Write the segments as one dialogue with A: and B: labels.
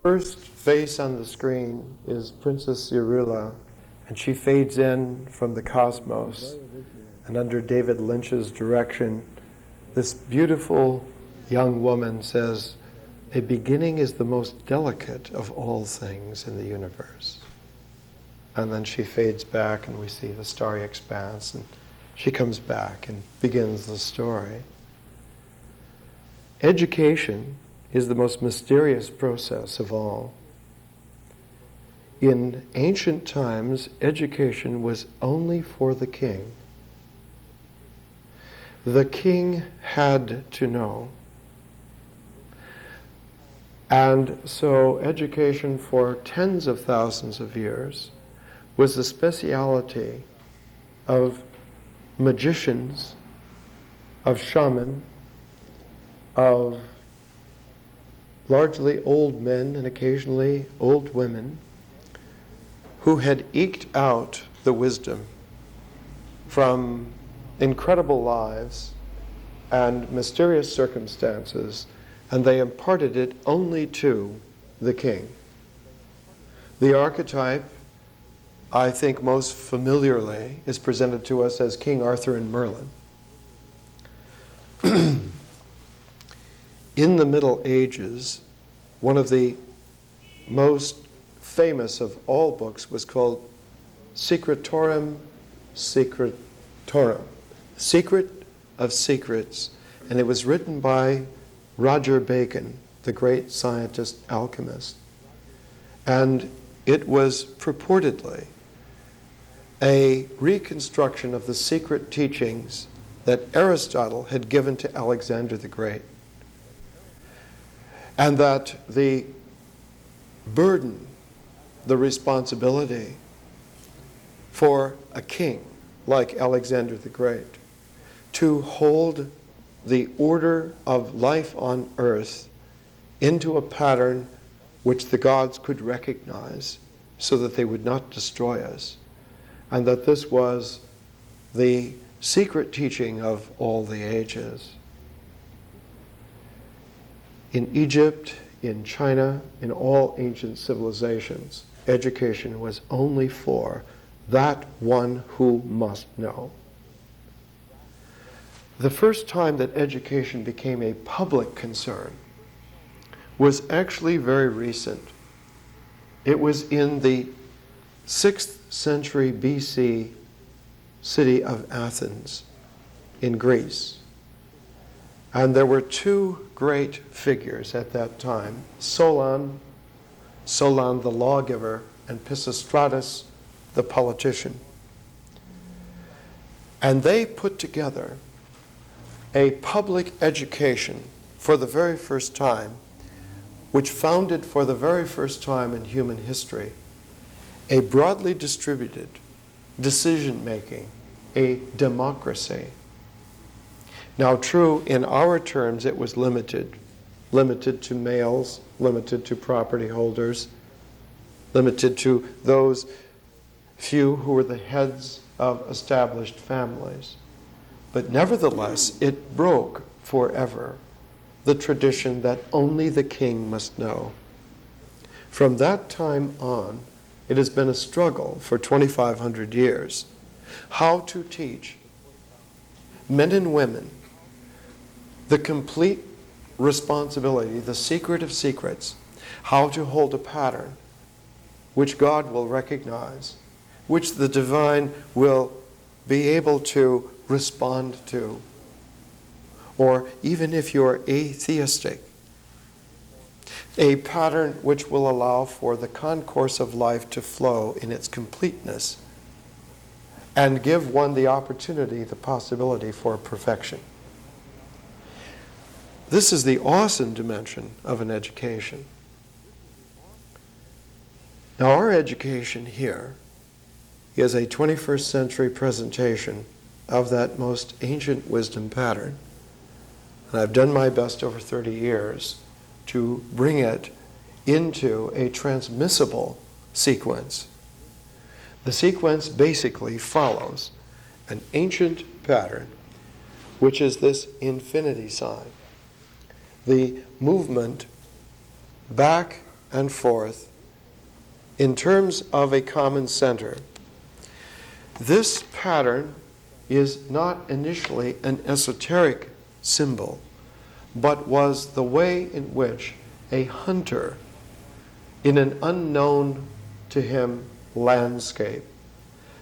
A: first face on the screen is Princess Cyrilla, and she fades in from the cosmos. And under David Lynch's direction, this beautiful young woman says, "A beginning is the most delicate of all things in the universe." And then she fades back and we see the starry expanse, and she comes back and begins the story. Education is the most mysterious process of all. In ancient times, education was only for the king. The king had to know. And so education for tens of thousands of years was the speciality of magicians, of shamans, of largely old men and occasionally old women who had eked out the wisdom from incredible lives and mysterious circumstances, and they imparted it only to the king. The archetype, I think most familiarly, is presented to us as King Arthur and Merlin. In the Middle Ages, one of the most famous of all books was called Secretorum Secretorum, Secret of Secrets, and it was written by Roger Bacon, the great scientist alchemist. And it was purportedly a reconstruction of the secret teachings that Aristotle had given to Alexander the Great. And that the burden, the responsibility for a king like Alexander the Great to hold the order of life on earth into a pattern which the gods could recognize so that they would not destroy us, and that this was the secret teaching of all the ages. In Egypt, in China, in all ancient civilizations, education was only for that one who must know. The first time that education became a public concern was actually very recent. It was in the 6th century BC city of Athens in Greece. And there were two great figures at that time, Solon the lawgiver, and Pisistratus the politician. And they put together a public education for the very first time, which founded for the very first time in human history a broadly distributed decision-making, a democracy. Now, true, in our terms, it was limited to males, limited to property holders, limited to those few who were the heads of established families. But nevertheless, it broke forever the tradition that only the king must know. From that time on, it has been a struggle for 2,500 years how to teach men and women the complete responsibility, the secret of secrets, how to hold a pattern which God will recognize, which the divine will be able to respond to. Or even if you're atheistic, a pattern which will allow for the concourse of life to flow in its completeness and give one the opportunity, the possibility for perfection. This is the awesome dimension of an education. Now, our education here is a 21st century presentation of that most ancient wisdom pattern. And I've done my best over 30 years to bring it into a transmissible sequence. The sequence basically follows an ancient pattern, which is this infinity sign. The movement back and forth in terms of a common center. This pattern is not initially an esoteric symbol, but was the way in which a hunter in an unknown to him landscape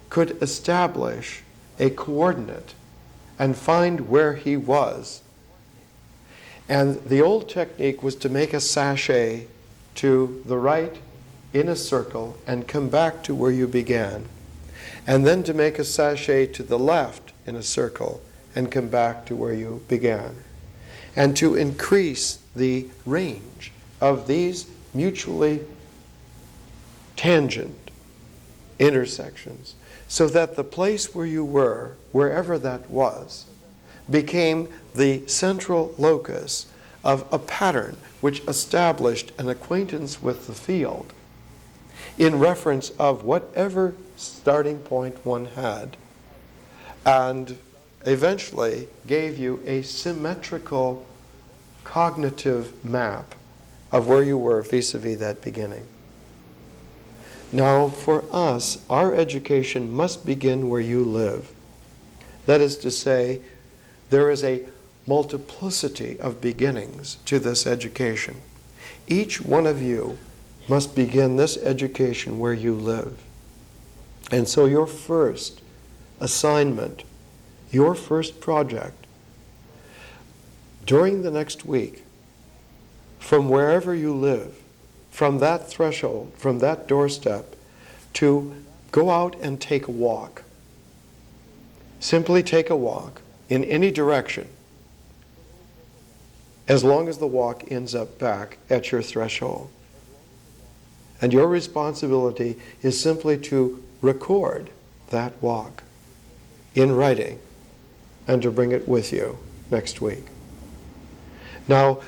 A: could establish a coordinate and find where he was. And the old technique was to make a sachet to the right in a circle and come back to where you began. And then to make a sachet to the left in a circle and come back to where you began. And to increase the range of these mutually tangent intersections so that the place where you were, wherever that was, became the central locus of a pattern which established an acquaintance with the field in reference of whatever starting point one had, and eventually gave you a symmetrical cognitive map of where you were vis-a-vis that beginning. Now, for us, our education must begin where you live. That is to say, there is a multiplicity of beginnings to this education. Each one of you must begin this education where you live. And so your first assignment, your first project, during the next week, from wherever you live, from that threshold, from that doorstep, to go out and take a walk. Simply take a walk in any direction, as long as the walk ends up back at your threshold. And your responsibility is simply to record that walk in writing and to bring it with you next week. Now,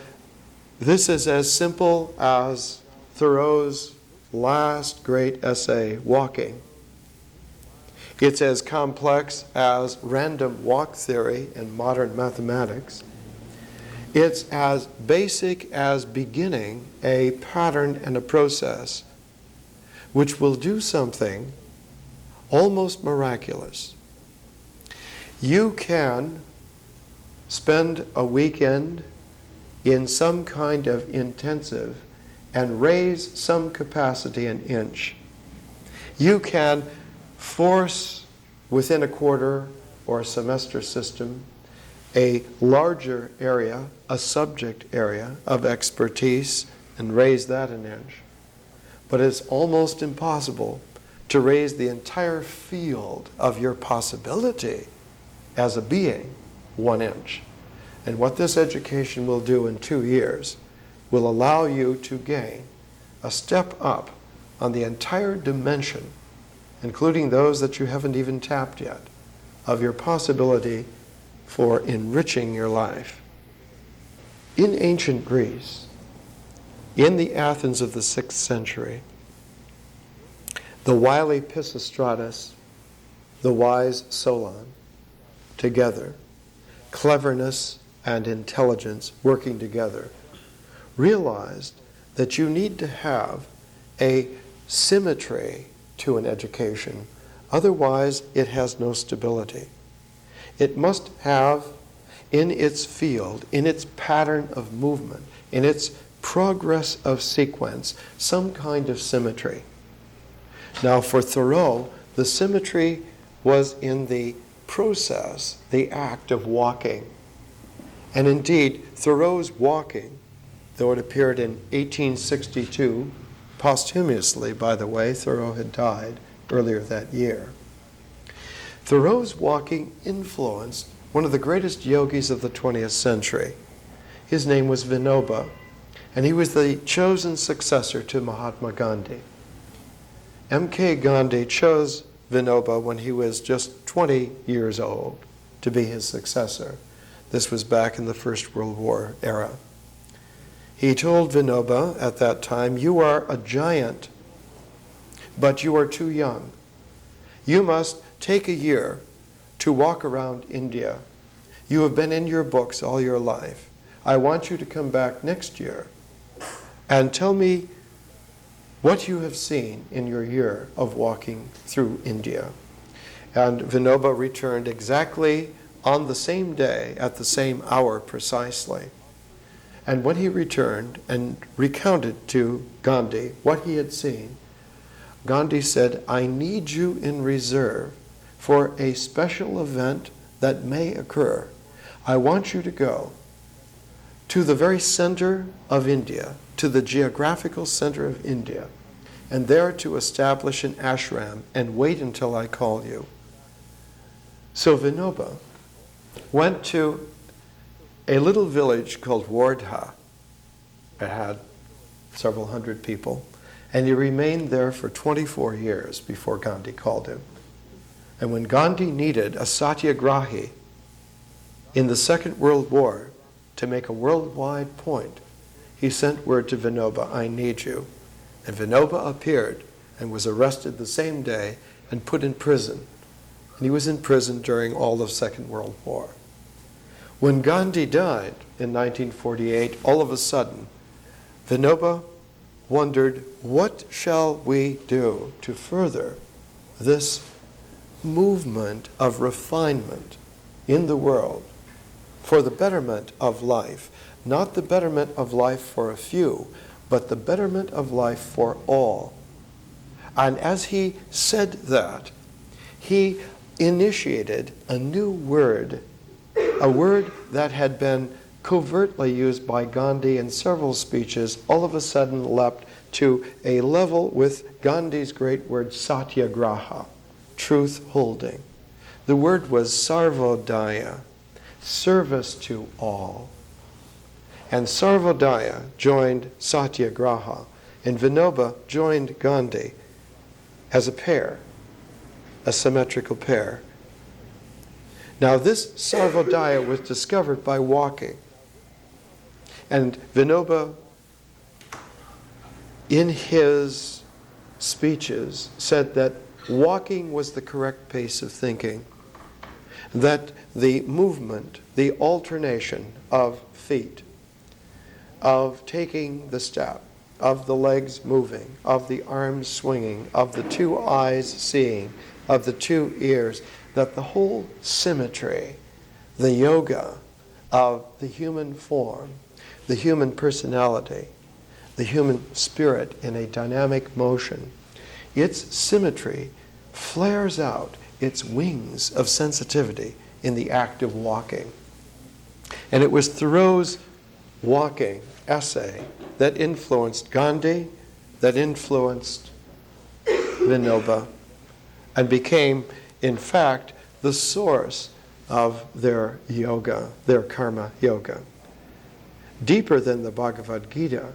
A: this is as simple as Thoreau's last great essay, Walking. It's as complex as random walk theory in modern mathematics. It's as basic as beginning a pattern and a process which will do something almost miraculous. You can spend a weekend in some kind of intensive and raise some capacity an inch. You can force within a quarter or a semester system a larger area, a subject area of expertise, and raise that an inch. But it's almost impossible to raise the entire field of your possibility as a being 1 inch. And what this education will do in 2 years will allow you to gain a step up on the entire dimension, including those that you haven't even tapped yet, of your possibility for enriching your life. In ancient Greece, in the Athens of the 6th century, the wily Pisistratus, the wise Solon, together, cleverness and intelligence working together, realized that you need to have a symmetry to an education, otherwise it has no stability. It must have in its field, in its pattern of movement, in its progress of sequence, some kind of symmetry. Now for Thoreau, the symmetry was in the process, the act of walking. And indeed, Thoreau's Walking, though it appeared in 1862, posthumously, by the way, Thoreau had died earlier that year. Thoreau's Walking influenced one of the greatest yogis of the 20th century. His name was Vinoba, and he was the chosen successor to Mahatma Gandhi. M.K. Gandhi chose Vinoba when he was just 20 years old to be his successor. This was back in the First World War era. He told Vinoba at that time, "You are a giant, but you are too young. You must take a year to walk around India. You have been in your books all your life. I want you to come back next year and tell me what you have seen in your year of walking through India. And Vinoba returned exactly on the same day, at the same hour precisely. And when he returned and recounted to Gandhi what he had seen, Gandhi said, I need you in reserve for a special event that may occur. I want you to go to the very center of India, to the geographical center of India, and there to establish an ashram and wait until I call you. So Vinoba went to a little village called Wardha. It had several hundred people, and he remained there for 24 years before Gandhi called him. And when Gandhi needed a satyagrahi in the Second World War to make a worldwide point, he sent word to Vinoba, I need you. And Vinoba appeared and was arrested the same day and put in prison. And he was in prison during all of the Second World War. When Gandhi died in 1948, all of a sudden, Vinoba wondered, what shall we do to further this movement of refinement in the world for the betterment of life? Not the betterment of life for a few, but the betterment of life for all. And as he said that, he initiated a new word, a word that had been covertly used by Gandhi in several speeches, all of a sudden leapt to a level with Gandhi's great word satyagraha, truth holding. The word was sarvodaya, service to all. And Sarvodaya joined Satyagraha, and Vinoba joined Gandhi as a pair, a symmetrical pair. Now this Sarvodaya was discovered by walking. And Vinoba, in his speeches, said that walking was the correct pace of thinking, that the movement, the alternation of feet, of taking the step, of the legs moving, of the arms swinging, of the two eyes seeing, of the two ears, that the whole symmetry, the yoga of the human form, the human personality, the human spirit in a dynamic motion, its symmetry flares out its wings of sensitivity in the act of walking. And it was Thoreau's walking essay that influenced Gandhi, that influenced Vinoba, and became, in fact, the source of their yoga, their karma yoga. Deeper than the Bhagavad Gita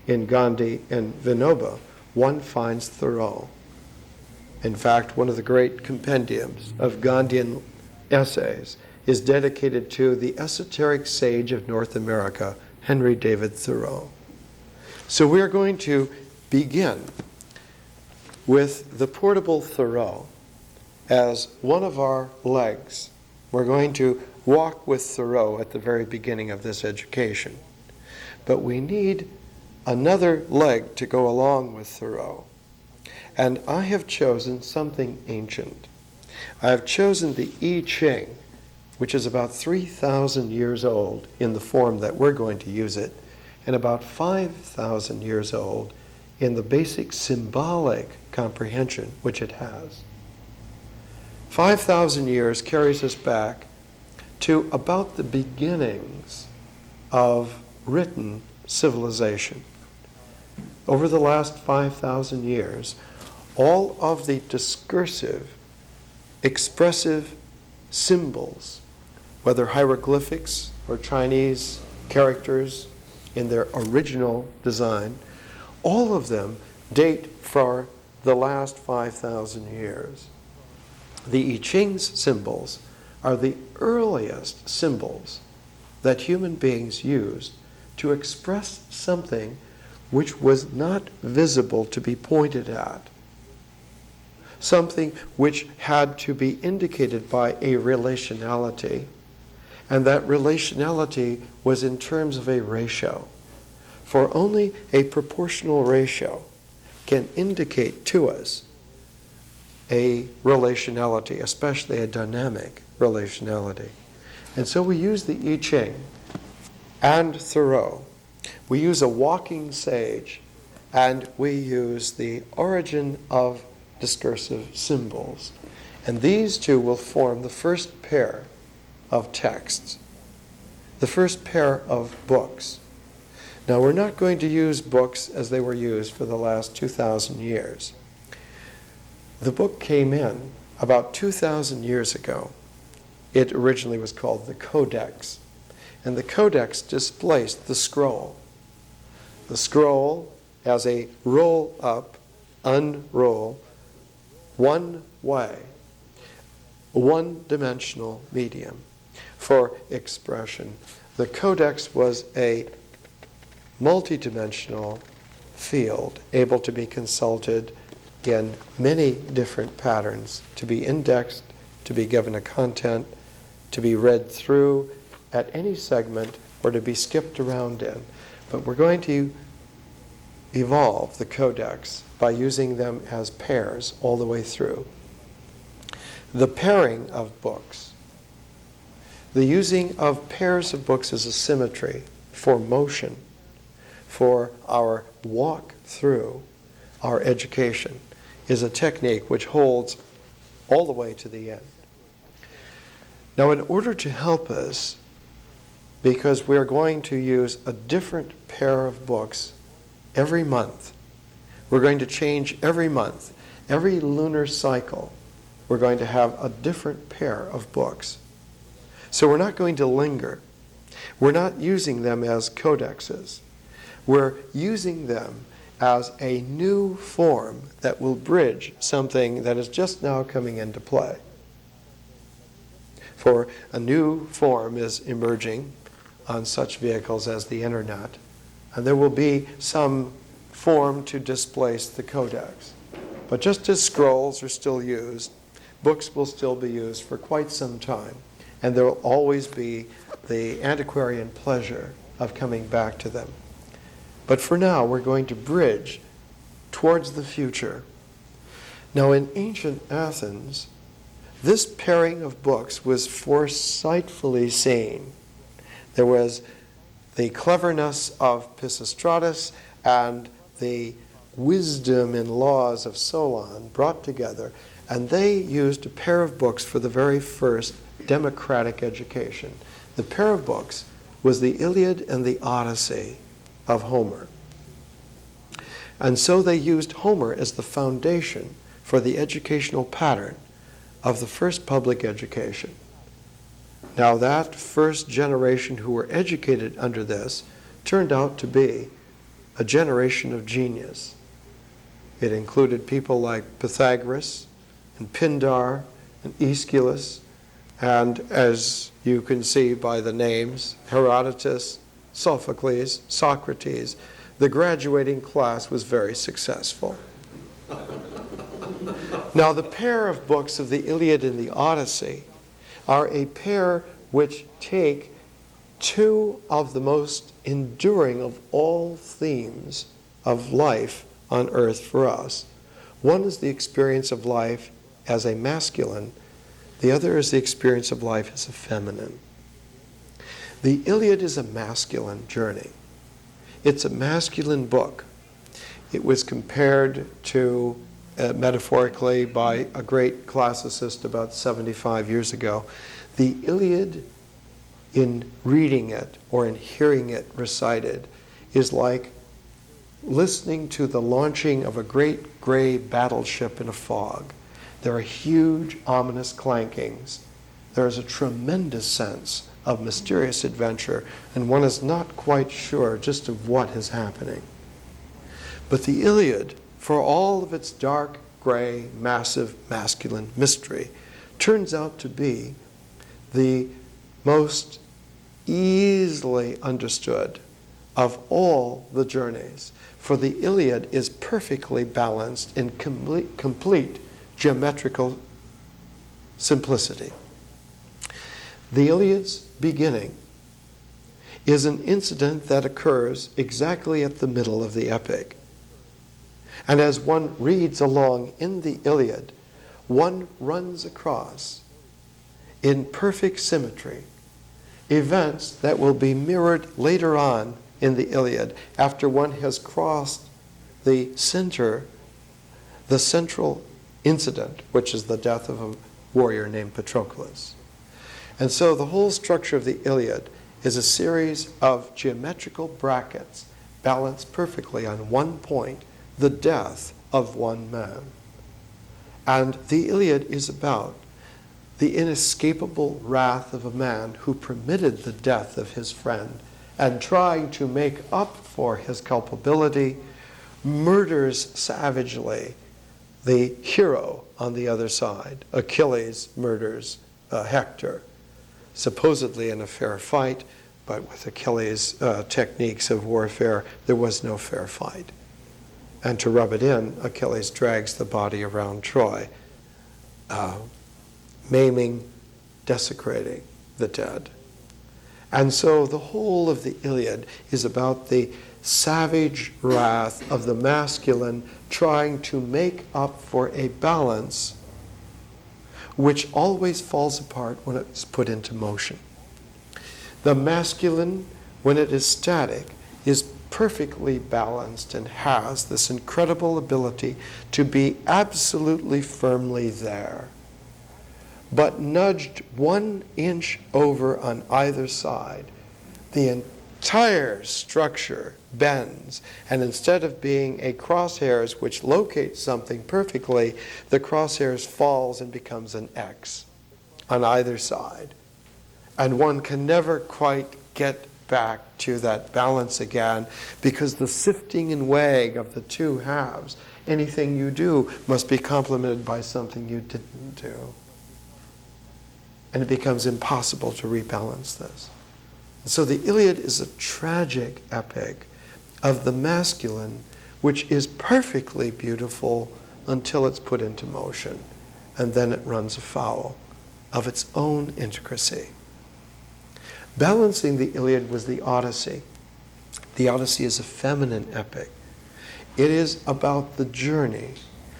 A: in Gandhi and Vinoba, one finds Thoreau. In fact, one of the great compendiums of Gandhian essays is dedicated to the esoteric sage of North America, Henry David Thoreau. So we're going to begin with the portable Thoreau as one of our legs. We're going to walk with Thoreau at the very beginning of this education. But we need another leg to go along with Thoreau. And I have chosen something ancient. I have chosen the I Ching, which is about 3,000 years old in the form that we're going to use it, and about 5,000 years old in the basic symbolic comprehension which it has. 5,000 years carries us back to about the beginnings of written civilization. Over the last 5,000 years, all of the discursive, expressive symbols, whether hieroglyphics or Chinese characters in their original design, all of them date for the last 5,000 years. The I Ching's symbols are the earliest symbols that human beings used to express something which was not visible to be pointed at, something which had to be indicated by a relationality, and that relationality was in terms of a ratio. For only a proportional ratio can indicate to us a relationality, especially a dynamic relationality. And so we use the I Ching and Thoreau. We use a walking sage, and we use the origin of discursive symbols. And these two will form the first pair of texts, the first pair of books. Now, we're not going to use books as they were used for the last 2,000 years. The book came in about 2,000 years ago. It originally was called the Codex, and the Codex displaced the scroll. The scroll as a roll up, unroll, one way, one-dimensional medium for expression. The Codex was a multidimensional field, able to be consulted in many different patterns, to be indexed, to be given a content, to be read through at any segment, or to be skipped around in. But we're going to evolve the Codex by using them as pairs all the way through. The pairing of books. The using of pairs of books as a symmetry for motion, for our walk through our education, is a technique which holds all the way to the end. Now, in order to help us, because we're going to use a different pair of books every month, we're going to change every month, every lunar cycle, we're going to have a different pair of books. So we're not going to linger. We're not using them as codexes. We're using them as a new form that will bridge something that is just now coming into play. For a new form is emerging on such vehicles as the internet, and there will be some form to displace the codex. But just as scrolls are still used, books will still be used for quite some time, and there will always be the antiquarian pleasure of coming back to them. But for now, we're going to bridge towards the future. Now, in ancient Athens, this pairing of books was foresightfully seen. There was the cleverness of Pisistratus and the wisdom and laws of Solon brought together, and they used a pair of books for the very first democratic education. The pair of books was the Iliad and the Odyssey of Homer. And so they used Homer as the foundation for the educational pattern of the first public education. Now, that first generation who were educated under this turned out to be a generation of genius. It included people like Pythagoras and Pindar and Aeschylus, and as you can see by the names, Herodotus, Sophocles, Socrates. The graduating class was very successful. Now, the pair of books of the Iliad and the Odyssey are a pair which take two of the most enduring of all themes of life on earth for us. One is the experience of life as a masculine. The other is the experience of life as a feminine. The Iliad is a masculine journey. It's a masculine book. It was compared to, metaphorically, by a great classicist about 75 years ago. The Iliad, in reading it or in hearing it recited, is like listening to the launching of a great gray battleship in a fog. There are huge, ominous clankings. There is a tremendous sense of mysterious adventure, and one is not quite sure just of what is happening. But the Iliad, for all of its dark, gray, massive, masculine mystery, turns out to be the most easily understood of all the journeys. For the Iliad is perfectly balanced in complete geometrical simplicity. The Iliad's beginning is an incident that occurs exactly at the middle of the epic. And as one reads along in the Iliad, one runs across, in perfect symmetry, events that will be mirrored later on in the Iliad after one has crossed the central incident, which is the death of a warrior named Patroclus. And so the whole structure of the Iliad is a series of geometrical brackets balanced perfectly on one point, the death of one man. And the Iliad is about the inescapable wrath of a man who permitted the death of his friend, and trying to make up for his culpability, murders savagely the hero on the other side. Achilles murders Hector, supposedly in a fair fight, but with Achilles' techniques of warfare, there was no fair fight. And to rub it in, Achilles drags the body around Troy, maiming, desecrating the dead. And so the whole of the Iliad is about the savage wrath of the masculine trying to make up for a balance which always falls apart when it's put into motion. The masculine, when it is static, is perfectly balanced and has this incredible ability to be absolutely firmly there. But nudged 1 inch over on either side, the entire structure bends, and instead of being a crosshairs which locates something perfectly, the crosshairs falls and becomes an X on either side. And one can never quite get back to that balance again, because the sifting and weighing of the two halves, anything you do must be complemented by something you didn't do. And it becomes impossible to rebalance this. And so the Iliad is a tragic epic of the masculine, which is perfectly beautiful until it's put into motion, and then it runs afoul of its own intricacy. Balancing the Iliad was the Odyssey. The Odyssey is a feminine epic. It is about the journey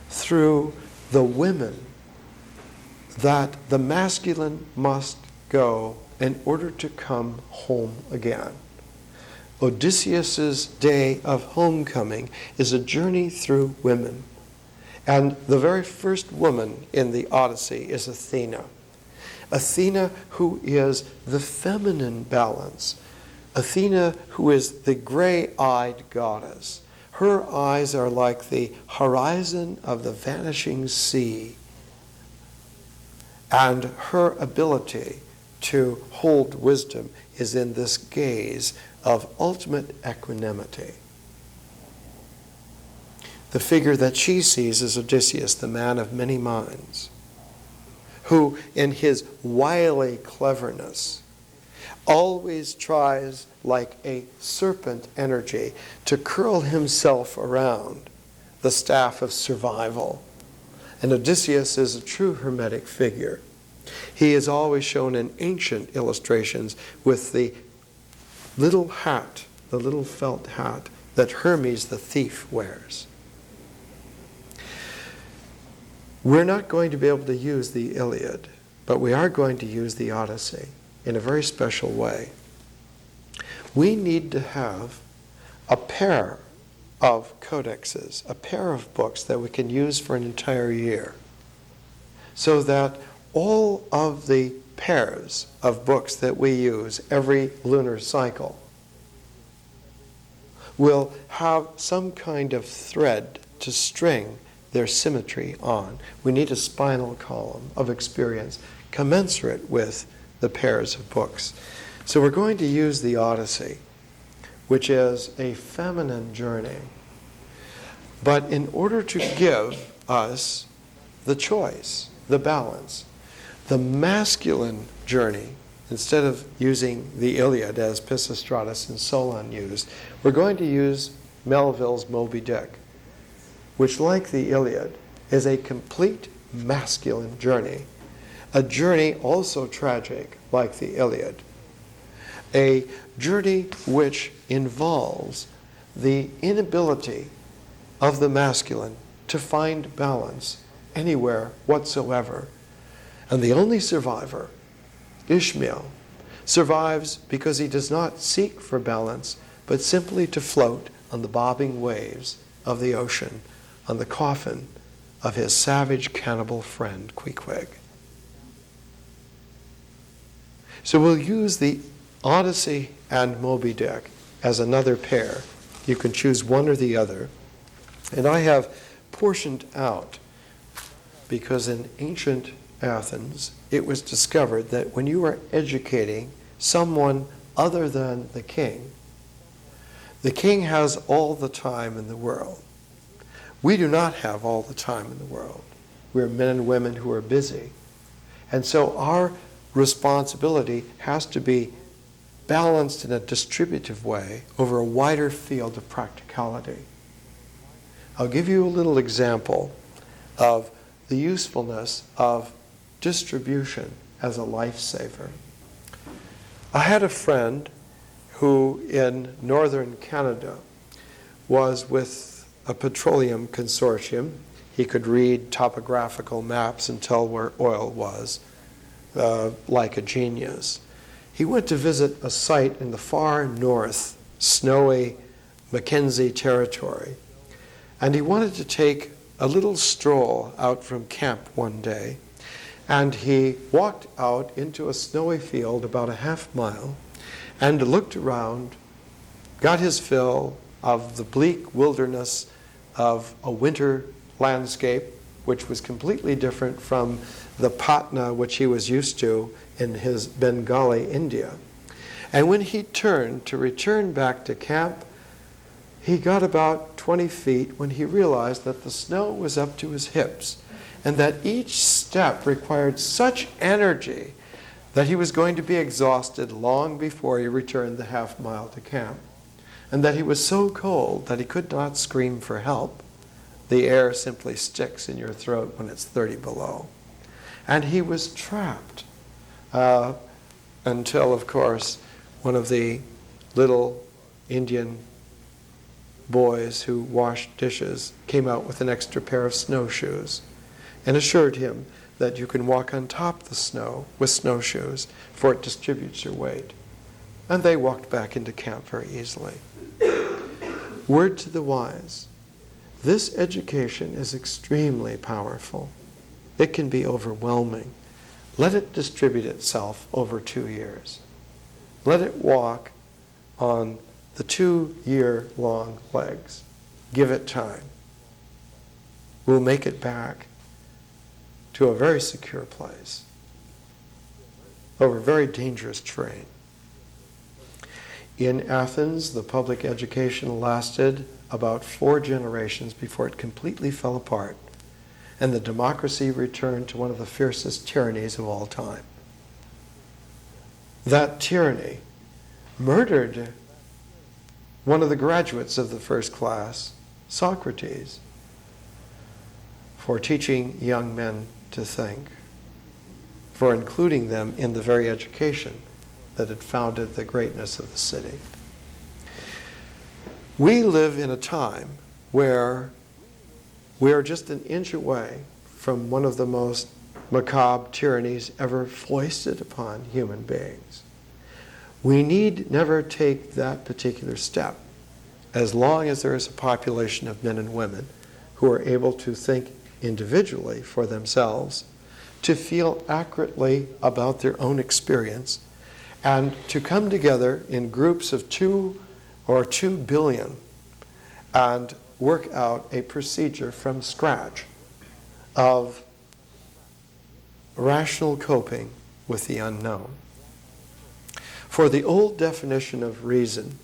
A: through the women that the masculine must go in order to come home again. Odysseus's day of homecoming is a journey through women. And the very first woman in the Odyssey is Athena. Athena, who is the feminine balance. Athena, who is the gray-eyed goddess. Her eyes are like the horizon of the vanishing sea. And her ability to hold wisdom is in this gaze of ultimate equanimity. The figure that she sees is Odysseus, the man of many minds, who in his wily cleverness always tries, like a serpent energy, to curl himself around the staff of survival. And Odysseus is a true hermetic figure. He is always shown in ancient illustrations with the little hat, the little felt hat that Hermes the thief wears. We're not going to be able to use the Iliad, but we are going to use the Odyssey in a very special way. We need to have a pair of codexes, a pair of books that we can use for an entire year, so that all of the pairs of books that we use every lunar cycle will have some kind of thread to string their symmetry on. We need a spinal column of experience commensurate with the pairs of books. So we're going to use the Odyssey, which is a feminine journey. But in order to give us the choice, the balance, the masculine journey, instead of using the Iliad as Pisistratus and Solon used, we're going to use Melville's Moby Dick, which, like the Iliad, is a complete masculine journey, a journey also tragic like the Iliad, a journey which involves the inability of the masculine to find balance anywhere whatsoever. And the only survivor, Ishmael, survives because he does not seek for balance, but simply to float on the bobbing waves of the ocean, on the coffin of his savage cannibal friend, Queequeg. So we'll use the Odyssey and Moby Dick as another pair. You can choose one or the other. And I have portioned out, because in ancient Athens, it was discovered that when you are educating someone other than the king has all the time in the world. We do not have all the time in the world. We're men and women who are busy. And so our responsibility has to be balanced in a distributive way over a wider field of practicality. I'll give you a little example of the usefulness of distribution as a lifesaver. I had a friend who in northern Canada was with a petroleum consortium. He could read topographical maps and tell where oil was, like a genius. He went to visit a site in the far north, snowy Mackenzie territory, and he wanted to take a little stroll out from camp one day, and he walked out into a snowy field about a half mile and looked around, got his fill of the bleak wilderness of a winter landscape, which was completely different from the Patna which he was used to in his Bengali India. And when he turned to return back to camp, he got about 20 feet when he realized that the snow was up to his hips and that each step required such energy that he was going to be exhausted long before he returned the half mile to camp, and that he was so cold that he could not scream for help. The air simply sticks in your throat when it's 30 below. And he was trapped until, of course, one of the little Indian boys who washed dishes came out with an extra pair of snowshoes and assured him that you can walk on top of the snow with snowshoes, for it distributes your weight. And they walked back into camp very easily. Word to the wise, this education is extremely powerful. It can be overwhelming. Let it distribute itself over 2 years. Let it walk on the 2-year-long legs. Give it time. We'll make it back to a very secure place over very dangerous terrain. In Athens, the public education lasted about 4 generations before it completely fell apart, and the democracy returned to one of the fiercest tyrannies of all time. That tyranny murdered one of the graduates of the first class, Socrates, for teaching young men to think, for including them in the very education that had founded the greatness of the city. We live in a time where we are just an inch away from one of the most macabre tyrannies ever foisted upon human beings. We need never take that particular step as long as there is a population of men and women who are able to think individually for themselves, to feel accurately about their own experience, and to come together in groups of 2 or 2 billion and work out a procedure from scratch of rational coping with the unknown. For the old definition of reason,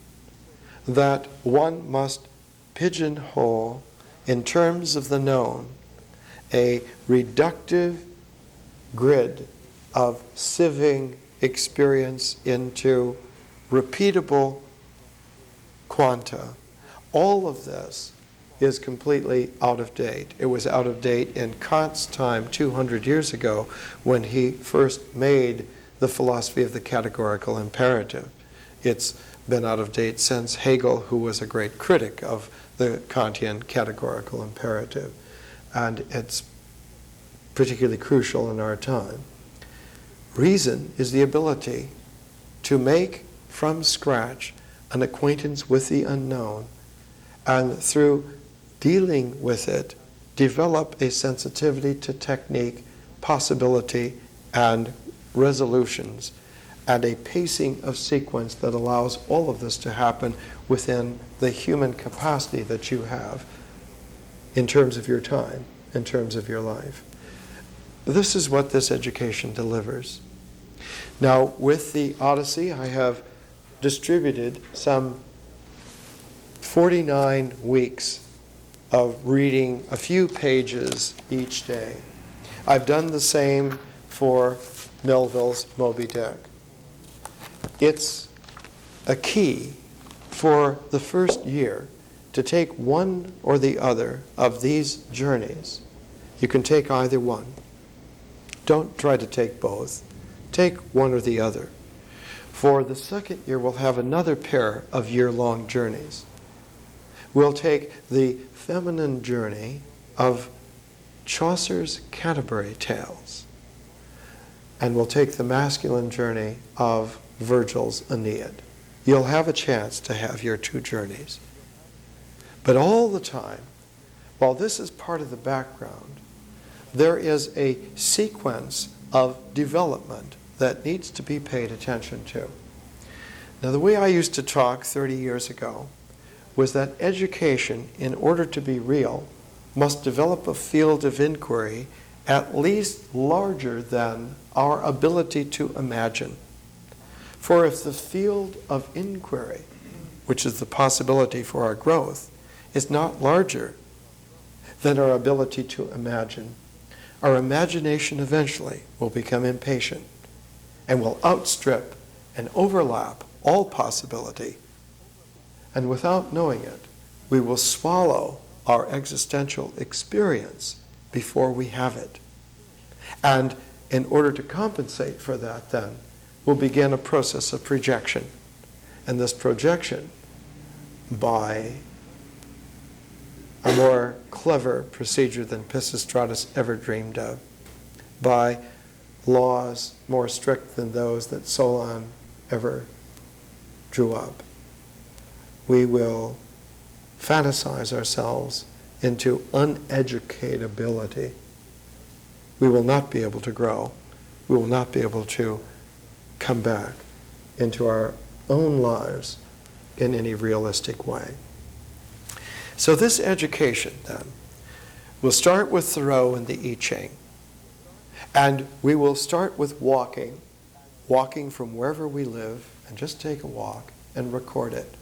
A: that one must pigeonhole in terms of the known a reductive grid of sieving experience into repeatable quanta. All of this is completely out of date. It was out of date in Kant's time 200 years ago when he first made the philosophy of the categorical imperative. It's been out of date since Hegel, who was a great critic of the Kantian categorical imperative. And it's particularly crucial in our time. Reason is the ability to make from scratch an acquaintance with the unknown, and through dealing with it, develop a sensitivity to technique, possibility, and resolutions, and a pacing of sequence that allows all of this to happen within the human capacity that you have in terms of your time, in terms of your life. This is what this education delivers. Now, with the Odyssey, I have distributed some 49 weeks of reading a few pages each day. I've done the same for Melville's Moby Dick. It's a key for the first year to take one or the other of these journeys. You can take either one. Don't try to take both. Take one or the other. For the second year, we'll have another pair of year-long journeys. We'll take the feminine journey of Chaucer's Canterbury Tales, and we'll take the masculine journey of Virgil's Aeneid. You'll have a chance to have your two journeys. But all the time, while this is part of the background, there is a sequence of development that needs to be paid attention to. Now, the way I used to talk 30 years ago was that education, in order to be real, must develop a field of inquiry at least larger than our ability to imagine. For if the field of inquiry, which is the possibility for our growth, is not larger than our ability to imagine, our imagination eventually will become impatient and will outstrip and overlap all possibility. And without knowing it, we will swallow our existential experience before we have it. And in order to compensate for that, then, we'll begin a process of projection. And this projection, by a more clever procedure than Pisistratus ever dreamed of, by laws more strict than those that Solon ever drew up, we will fantasize ourselves into uneducatability. We will not be able to grow. We will not be able to come back into our own lives in any realistic way. So this education, then, will start with Thoreau and the I Ching. And we will start with walking from wherever we live, and just take a walk and record it.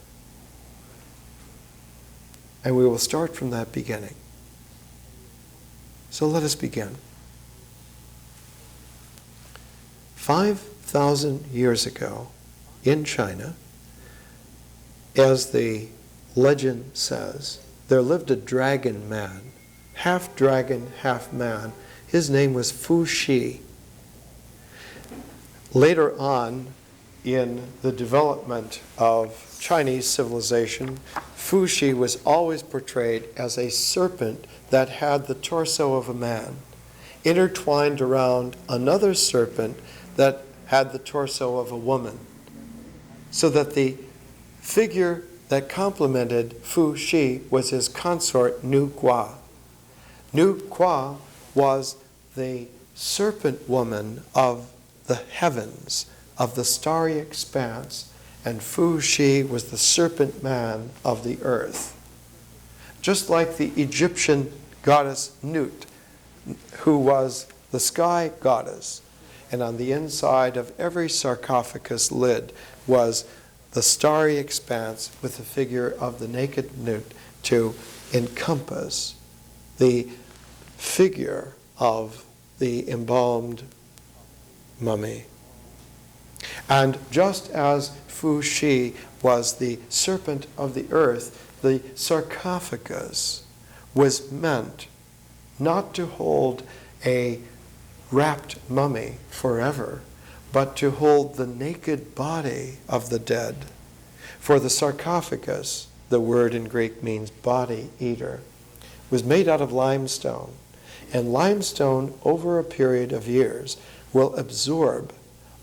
A: And we will start from that beginning. So let us begin. 5,000 years ago in China, as the legend says, there lived a dragon man, half dragon, half man. His name was Fu Shi. Later on in the development of Chinese civilization, Fu Shi was always portrayed as a serpent that had the torso of a man, intertwined around another serpent that had the torso of a woman, so that the figure that complemented Fu Shi was his consort Nu Gua. Nu Gua was the serpent woman of the heavens, of the starry expanse, and Fu Shi was the serpent man of the earth. Just like the Egyptian goddess Nut, who was the sky goddess, and on the inside of every sarcophagus lid was the starry expanse with the figure of the naked Nut to encompass the figure of the embalmed mummy. And just as Fu Shi was the serpent of the earth, the sarcophagus was meant not to hold a wrapped mummy forever, but to hold the naked body of the dead. For the sarcophagus, the word in Greek means body eater, was made out of limestone. And limestone, over a period of years, will absorb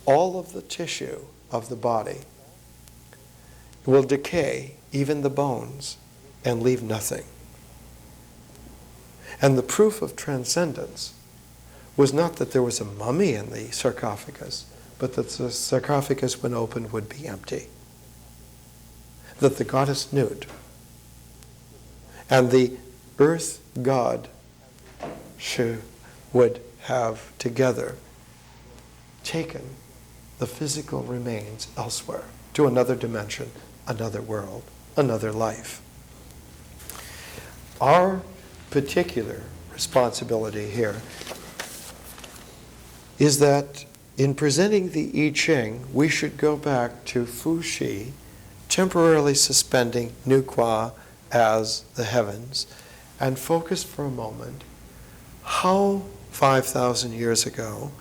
A: all of the tissue of the body. It will decay even the bones and leave nothing. And the proof of transcendence was not that there was a mummy in the sarcophagus, but that the sarcophagus, when opened, would be empty. That the goddess Nut and the earth god Shu would have together taken the physical remains elsewhere, to another dimension, another world, another life. Our particular responsibility here is that in presenting the I Ching, we should go back to Fu Shi, temporarily suspending Nu Qua as the heavens, and focus for a moment how 5,000 years ago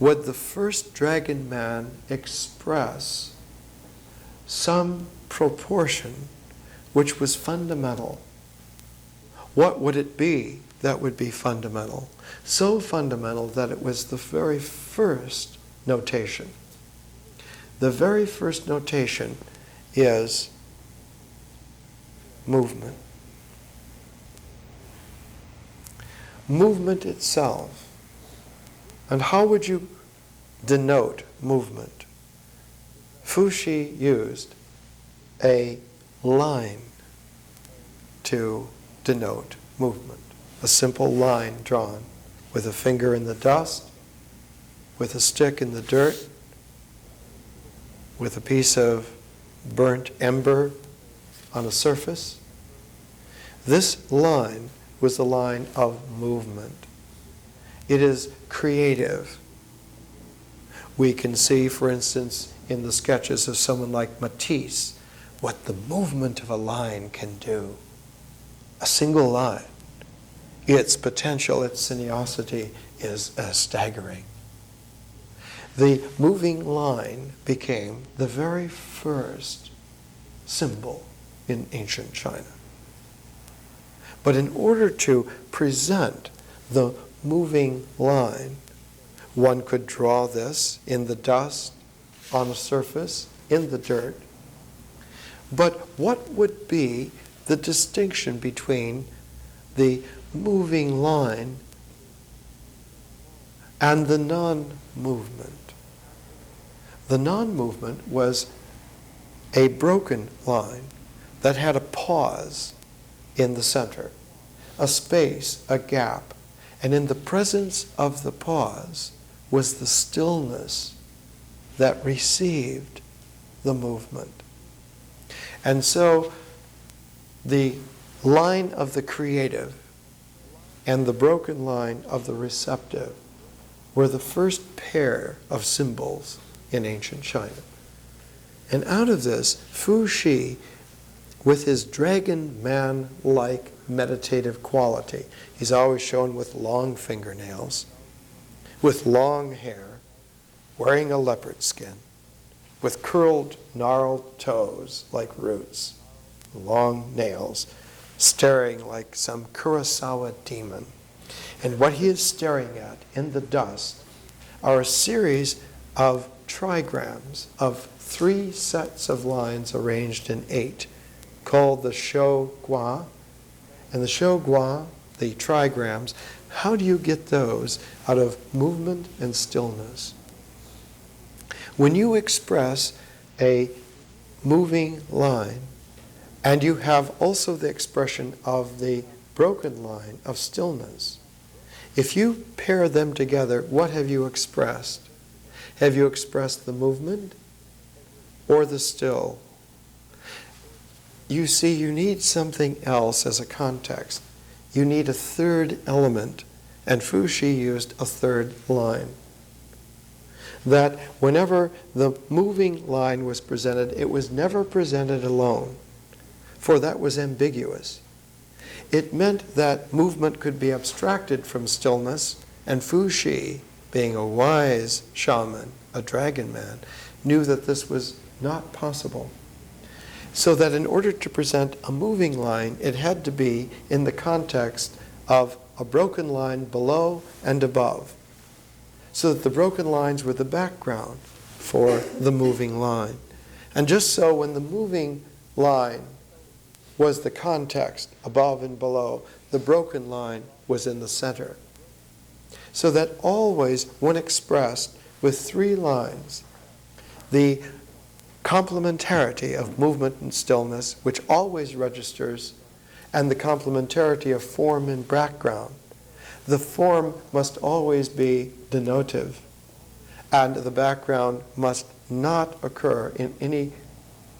A: would the first dragon man express some proportion which was fundamental. What would it be that would be fundamental? So fundamental that it was the very first notation. The very first notation is movement. Movement itself. And how would you denote movement? Fu Shi used a line to denote movement. A simple line drawn with a finger in the dust, with a stick in the dirt, with a piece of burnt ember on a surface. This line was the line of movement. It is creative. We can see, for instance, in the sketches of someone like Matisse, what the movement of a line can do. A single line. Its potential, its sinuosity is staggering. The moving line became the very first symbol in ancient China. But in order to present the moving line, one could draw this in the dust, on a surface, in the dirt. But what would be the distinction between the moving line and the non-movement? The non-movement was a broken line that had a pause in the center, a space, a gap, and in the presence of the pause was the stillness that received the movement. And so the line of the creative and the broken line of the receptive were the first pair of symbols in ancient China. And out of this, Fu Shi, with his dragon man-like meditative quality, he's always shown with long fingernails, with long hair, wearing a leopard skin, with curled, gnarled toes like roots, long nails, staring like some Kurosawa demon. And what he is staring at in the dust are a series of trigrams of 3 sets of lines arranged in 8, called the Shou Gua. And the Shou Gua, the trigrams, how do you get those out of movement and stillness? When you express a moving line, and you have also the expression of the broken line of stillness, if you pair them together, what have you expressed? Have you expressed the movement or the still? You see, you need something else as a context. You need a third element, and Fu Shi used a third line. That whenever the moving line was presented, it was never presented alone, for that was ambiguous. It meant that movement could be abstracted from stillness, and Fu Shi, being a wise shaman, a dragon man, knew that this was not possible. So that in order to present a moving line, it had to be in the context of a broken line below and above, so that the broken lines were the background for the moving line. And just so when the moving line was the context above and below, the broken line was in the center. So that always, when expressed with three lines, the complementarity of movement and stillness, which always registers, and the complementarity of form and background. The form must always be denotive, and the background must not occur in any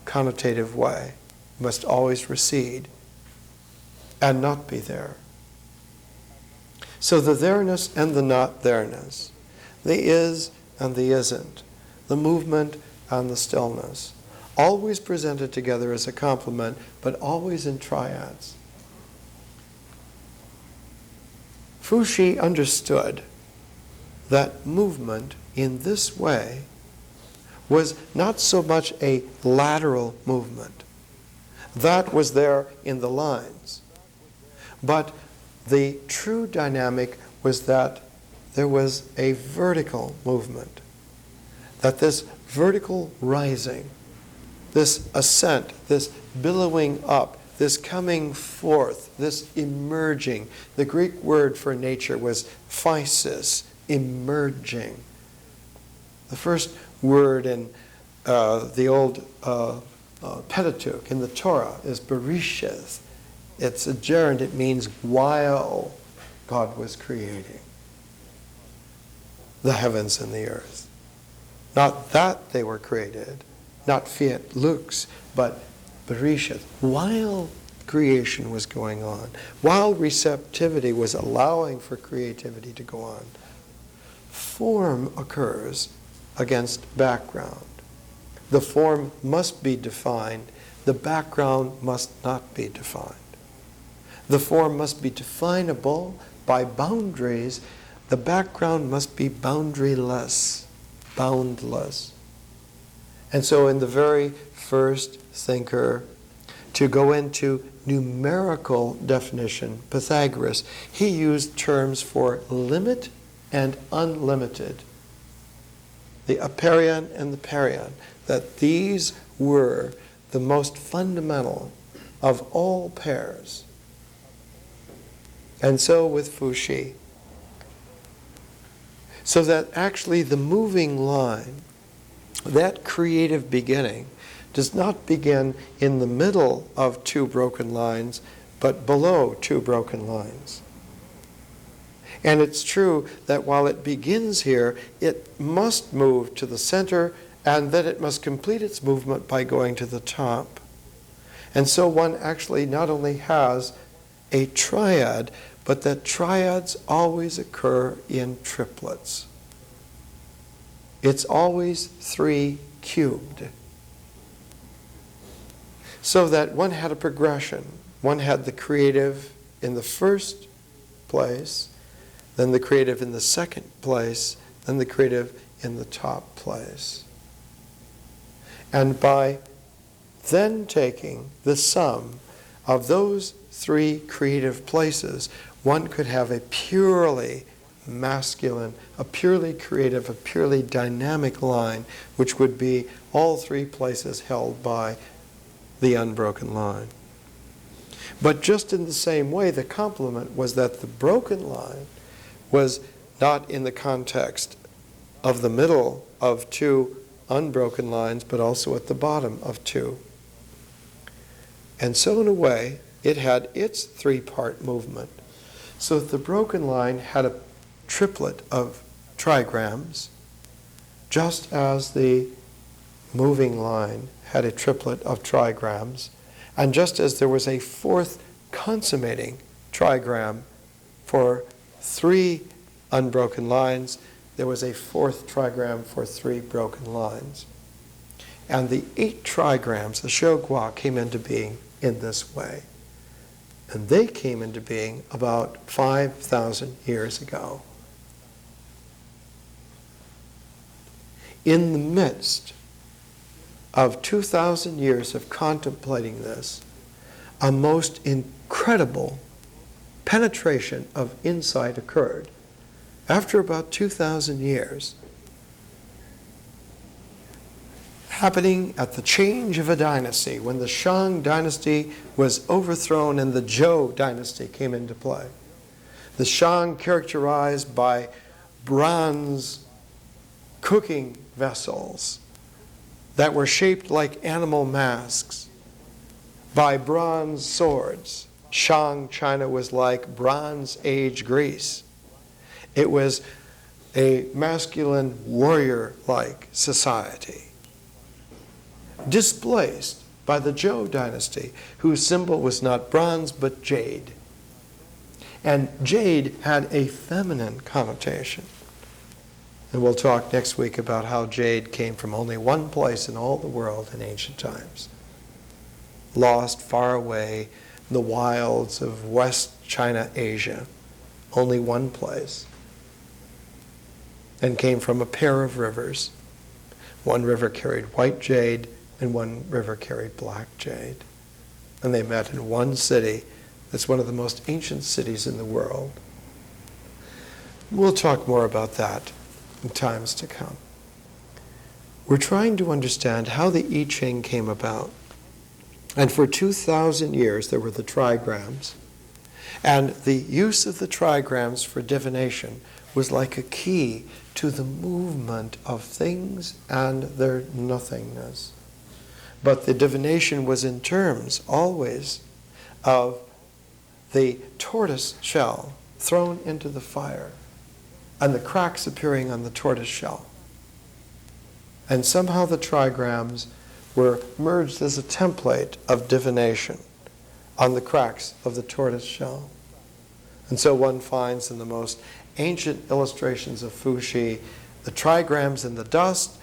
A: connotative way, must always recede and not be there. So the there-ness and the not there-ness, the is and the isn't, the movement and the stillness, always presented together as a complement, but always in triads. Fuxi understood that movement in this way was not so much a lateral movement. That was there in the lines. But the true dynamic was that there was a vertical movement, that this vertical rising, this ascent, this billowing up, this coming forth, this emerging. The Greek word for nature was physis, emerging. The first word in the old Pentateuch, in the Torah, is bereshith. It's a gerund, it means while God was creating the heavens and the earth. Not that they were created, not fiat lux, but bereshith, while creation was going on, while receptivity was allowing for creativity to go on. Form occurs against background. The form must be defined, the background must not be defined. The form must be definable by boundaries, the background must be boundaryless, boundless. And so in the very first thinker, to go into numerical definition, Pythagoras, he used terms for limit and unlimited. The apeiron and the perion, that these were the most fundamental of all pairs. And so with Fuxi. So that actually the moving line, that creative beginning, does not begin in the middle of two broken lines, but below two broken lines. And it's true that while it begins here, it must move to the center, and that it must complete its movement by going to the top. And so one actually not only has a triad, but that triads always occur in triplets. It's always 3 cubed. So that one had a progression. One had the creative in the first place, then the creative in the second place, then the creative in the top place. And by then taking the sum of those 3 creative places, one could have a purely masculine, a purely creative, a purely dynamic line, which would be all 3 places held by the unbroken line. But just in the same way, the complement was that the broken line was not in the context of the middle of 2 unbroken lines, but also at the bottom of 2. And so in a way, it had its 3-part movement. So that the broken line had a triplet of trigrams, just as the moving line had a triplet of trigrams, and just as there was a 4th consummating trigram for 3 unbroken lines, there was a 4th trigram for 3 broken lines. And the 8 trigrams, the Shogwa, came into being in this way. And they came into being about 5,000 years ago. In the midst of 2,000 years of contemplating this, a most incredible penetration of insight occurred. After about 2,000 years, happening at the change of a dynasty, when the Shang dynasty was overthrown and the Zhou dynasty came into play. The Shang characterized by bronze cooking vessels that were shaped like animal masks, by bronze swords. Shang China was like Bronze Age Greece. It was a masculine warrior-like society, displaced by the Zhou dynasty, whose symbol was not bronze but jade. And jade had a feminine connotation. And we'll talk next week about how jade came from only one place in all the world in ancient times. Lost far away in the wilds of West China, Asia. Only one place. And came from a pair of rivers. One river carried white jade and one river carried black jade. And they met in one city that's one of the most ancient cities in the world. We'll talk more about that in times to come. We're trying to understand how the I Ching came about. And for 2,000 years there were the trigrams. And the use of the trigrams for divination was like a key to the movement of things and their nothingness. But the divination was in terms always of the tortoise shell thrown into the fire and the cracks appearing on the tortoise shell. And somehow the trigrams were merged as a template of divination on the cracks of the tortoise shell. And so one finds in the most ancient illustrations of Fuxi the trigrams in the dust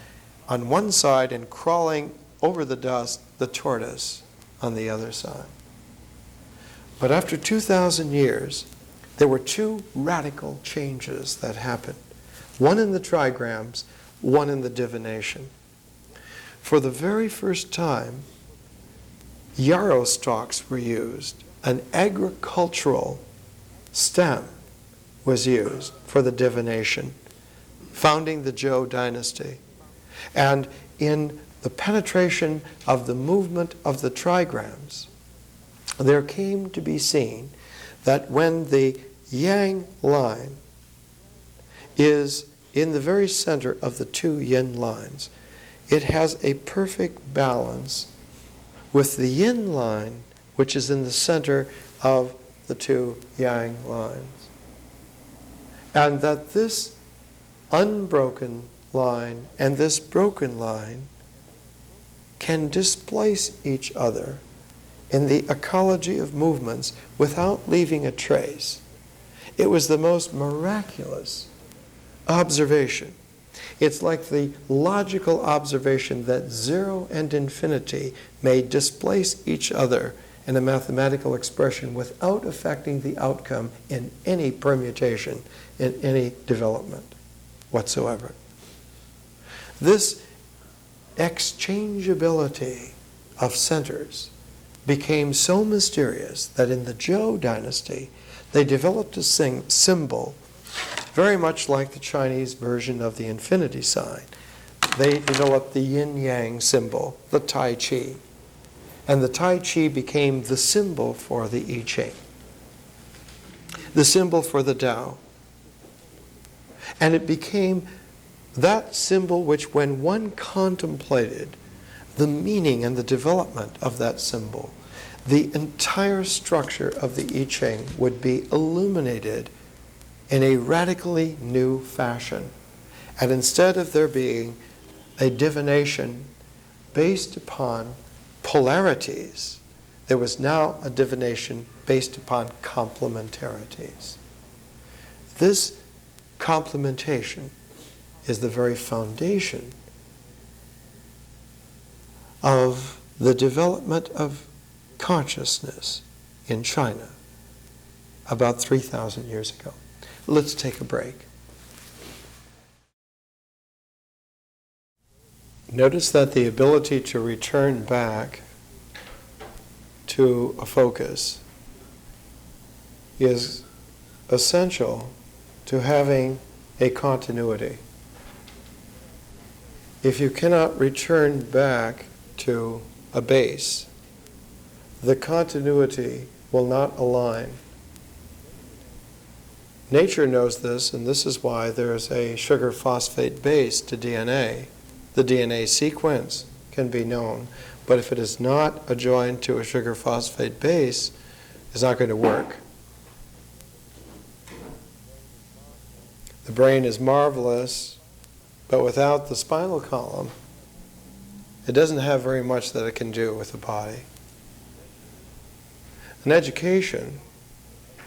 A: on one side and crawling over the dust, the tortoise on the other side. But after 2,000 years, there were two radical changes that happened. One in the trigrams, one in the divination. For the very first time, yarrow stalks were used. An agricultural stem was used for the divination, founding the Zhou dynasty. And in the penetration of the movement of the trigrams, there came to be seen that when the yang line is in the very center of the two yin lines, it has a perfect balance with the yin line, which is in the center of the two yang lines. And that this unbroken line and this broken line can displace each other in the ecology of movements without leaving a trace. It was the most miraculous observation. It's like the logical observation that zero and infinity may displace each other in a mathematical expression without affecting the outcome in any permutation, in any development whatsoever. This exchangeability of centers became so mysterious that in the Zhou dynasty, they developed a symbol very much like the Chinese version of the infinity sign. They developed the yin-yang symbol, the Tai Chi. And the Tai Chi became the symbol for the I Ching, the symbol for the Tao. And it became that symbol which, when one contemplated the meaning and the development of that symbol, the entire structure of the I Ching would be illuminated in a radically new fashion. And instead of there being a divination based upon polarities, there was now a divination based upon complementarities. This complementation is the very foundation of the development of consciousness in China about 3,000 years ago. Let's take a break. Notice that the ability to return back to a focus is essential to having a continuity. If you cannot return back to a base, the continuity will not align. Nature knows this, and this is why there's a sugar phosphate base to DNA. The DNA sequence can be known, but if it is not adjoined to a sugar phosphate base, it's not going to work. The brain is marvelous, but without the spinal column, it doesn't have very much that it can do with the body. An education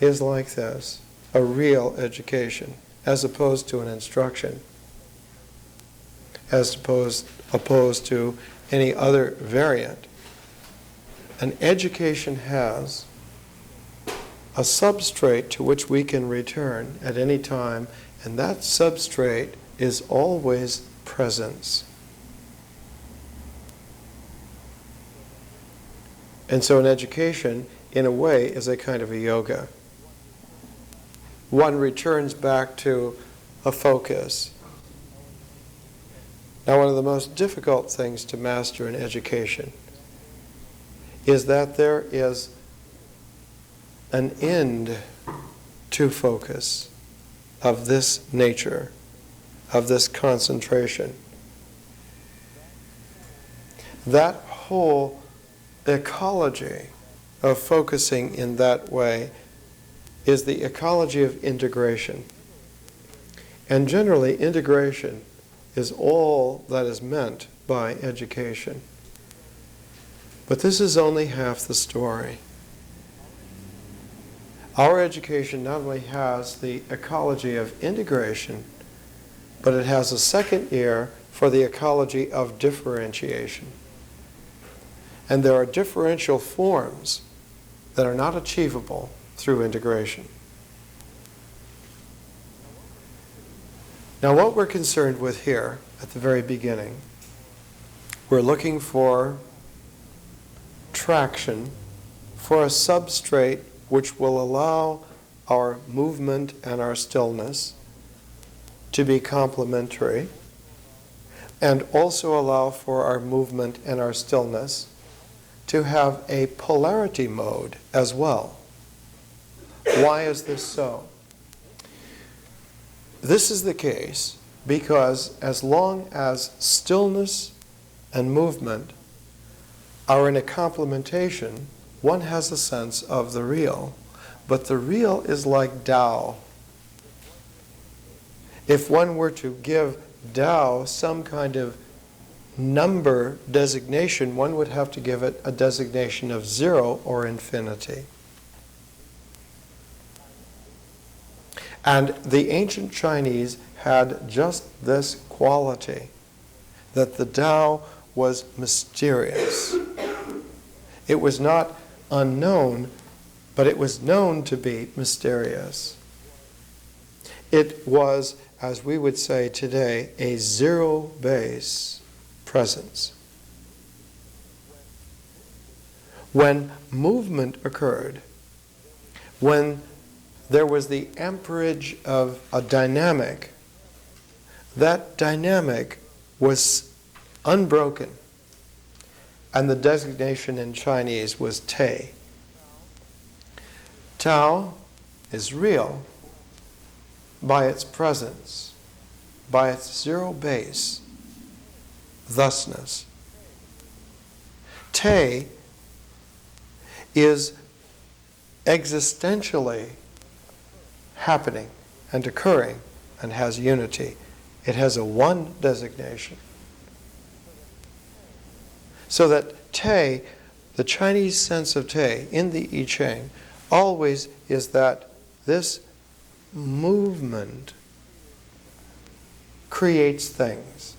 A: is like this, a real education, as opposed to an instruction, as opposed to any other variant. An education has a substrate to which we can return at any time, and that substrate is always presence. And so an education, in a way, is a kind of a yoga. One returns back to a focus. Now, one of the most difficult things to master in education is that there is an end to focus of this nature, of this concentration. That whole ecology of focusing in that way is the ecology of integration. And generally, integration is all that is meant by education. But this is only half the story. Our education not only has the ecology of integration, but it has a second ear for the ecology of differentiation. And there are differential forms that are not achievable through integration. Now, what we're concerned with here at the very beginning, we're looking for traction for a substrate which will allow our movement and our stillness to be complementary, and also allow for our movement and our stillness to have a polarity mode as well. Why is this so? This is the case because as long as stillness and movement are in a complementation, one has a sense of the real. But the real is like Tao. If one were to give Tao some kind of number designation, one would have to give it a designation of 0 or infinity. And the ancient Chinese had just this quality, that the Tao was mysterious. It was not unknown, but it was known to be mysterious. It was, as we would say today, a zero-base presence. When movement occurred, when there was the amperage of a dynamic, that dynamic was unbroken, and the designation in Chinese was Te. Tao is real by its presence, by its zero base, thusness. Te is existentially happening and occurring and has unity. It has a one designation. So that Te, the Chinese sense of Te in the I Ching, always is that this movement creates things.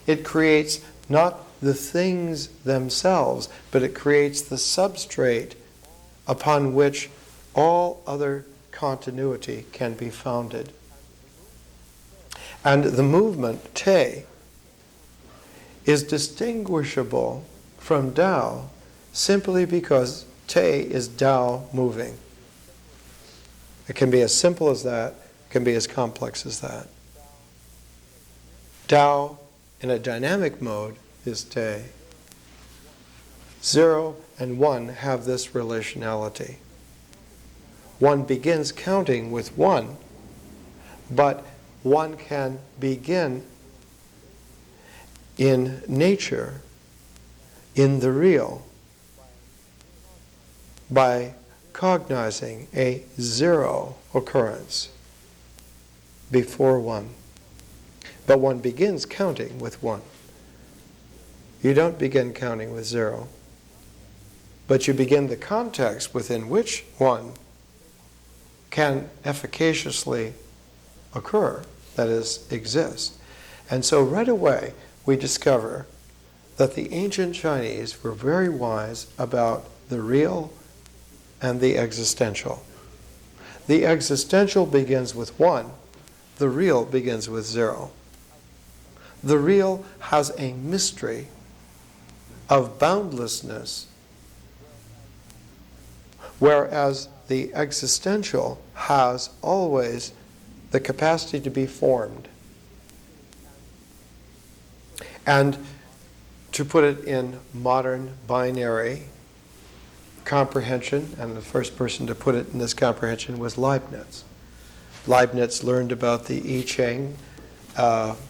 A: It creates not the things themselves, but it creates the substrate upon which all other continuity can be founded. And the movement, Te, is distinguishable from Tao simply because Te is Tao moving. It can be as simple as that, it can be as complex as that. Tao in a dynamic mode is Te. 0 and 1 have this relationality. One begins counting with 1, but one can begin in nature, in the real, by cognizing a 0 occurrence before 1. But one begins counting with 1. You don't begin counting with 0, but you begin the context within which 1 can efficaciously occur, that is, exist. And so right away we discover that the ancient Chinese were very wise about the real and the existential. The existential begins with 1, the real begins with 0. The real has a mystery of boundlessness, whereas the existential has always the capacity to be formed. And to put it in modern binary comprehension, and the first person to put it in this comprehension was Leibniz. Leibniz learned about the I Ching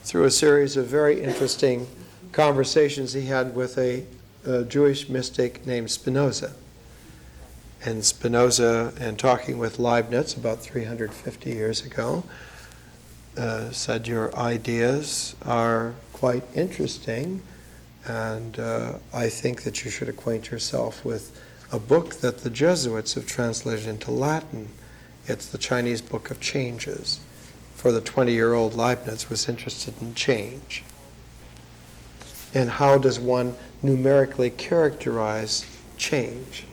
A: through a series of very interesting conversations he had with a Jewish mystic named Spinoza. And Spinoza, in talking with Leibniz about 350 years ago, said, "Your ideas are quite interesting, and I think that you should acquaint yourself with a book that the Jesuits have translated into Latin. It's the Chinese Book of Changes." For the 20-year-old Leibniz was interested in change. And how does one numerically characterize change?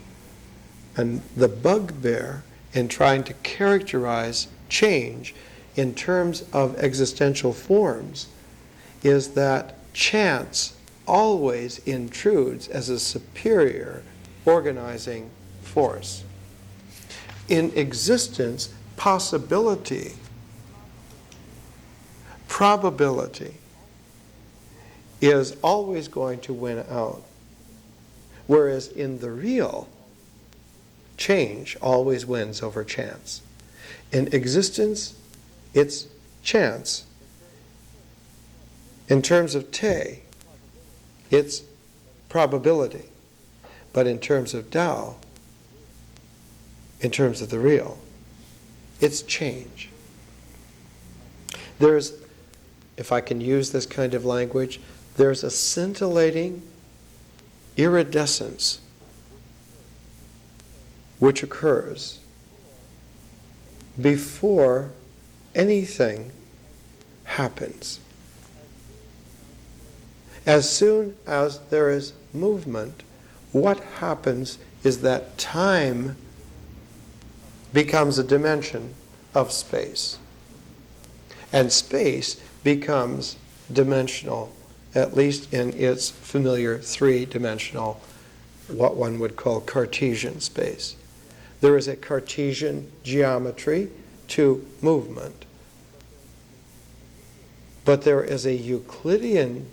A: And the bugbear in trying to characterize change in terms of existential forms is that chance always intrudes as a superior organizing force. In existence, possibility, probability is always going to win out, whereas in the real, change always wins over chance. In existence, it's chance. In terms of Te, it's probability. But in terms of Tao, in terms of the real, it's change. There's, if I can use this kind of language, there's a scintillating iridescence which occurs before anything happens. As soon as there is movement, what happens is that time becomes a dimension of space. And space becomes dimensional, at least in its familiar three-dimensional, what one would call Cartesian space. There is a Cartesian geometry to movement. But there is a Euclidean,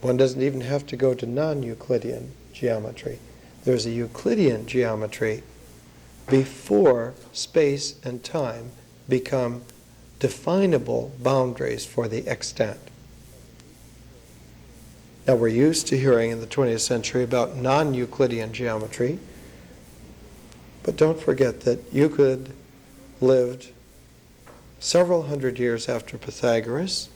A: one doesn't even have to go to non-Euclidean geometry. There's a Euclidean geometry before space and time become definable boundaries for the extent. Now, we're used to hearing in the 20th century about non-Euclidean geometry, but don't forget that Euclid lived several hundred years after Pythagoras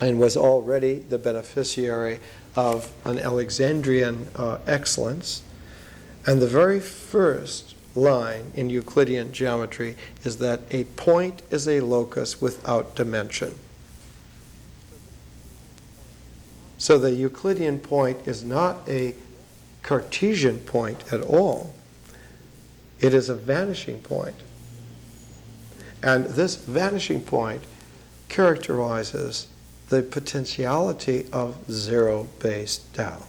A: and was already the beneficiary of an Alexandrian excellence. And the very first line in Euclidean geometry is that a point is a locus without dimension. So the Euclidean point is not a Cartesian point at all. It is a vanishing point. And this vanishing point characterizes the potentiality of zero-based Tao.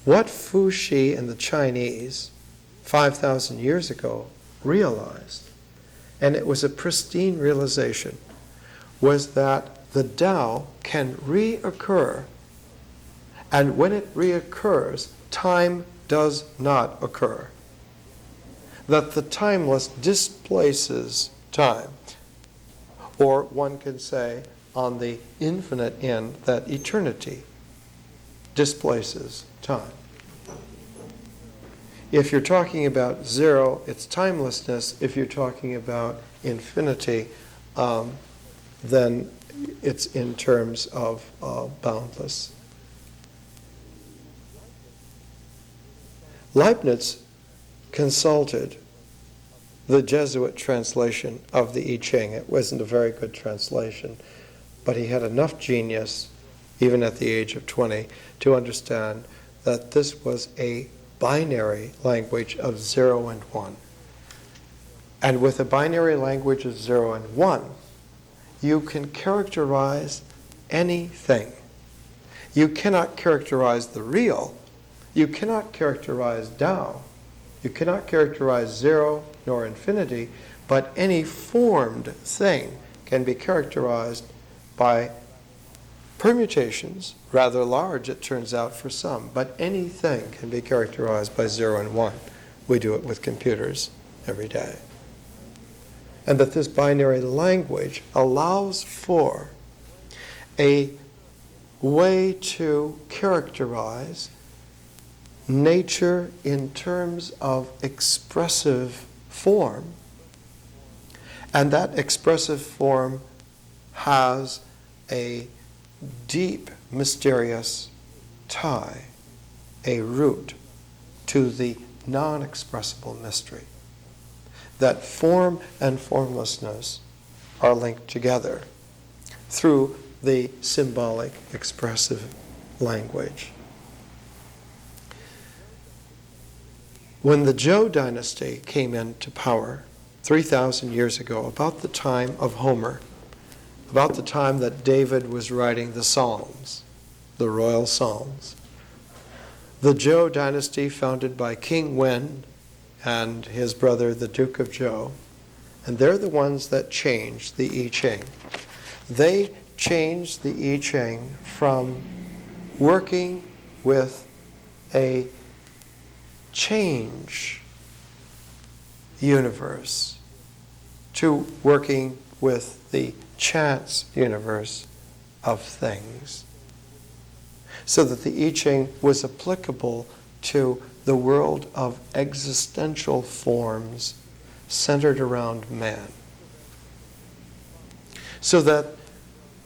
A: What Fu Xi and the Chinese 5,000 years ago realized, and it was a pristine realization, was that the Tao can reoccur, and when it reoccurs, time does not occur. That the timeless displaces time. Or one can say, on the infinite end, that eternity displaces time. If you're talking about zero, it's timelessness. If you're talking about infinity, then it's in terms of boundless. Leibniz consulted the Jesuit translation of the I Ching. It wasn't a very good translation, but he had enough genius, even at the age of 20, to understand that this was a binary language of 0 and 1. And with a binary language of 0 and 1, you can characterize anything. You cannot characterize the real. You cannot characterize Tao. You cannot characterize zero nor infinity, but any formed thing can be characterized by permutations, rather large it turns out for some, but anything can be characterized by 0 and 1. We do it with computers every day. And that this binary language allows for a way to characterize nature in terms of expressive form, and that expressive form has a deep, mysterious tie, a root to the non-expressible mystery. That form and formlessness are linked together through the symbolic expressive language. When the Zhou dynasty came into power 3,000 years ago, about the time of Homer, about the time that David was writing the Psalms, the royal Psalms, the Zhou dynasty, founded by King Wen and his brother, the Duke of Zhou, and they're the ones that changed the I Ching. They changed the I Ching from working with a change universe to working with the chance universe of things, so that the I Ching was applicable to the world of existential forms centered around man. So that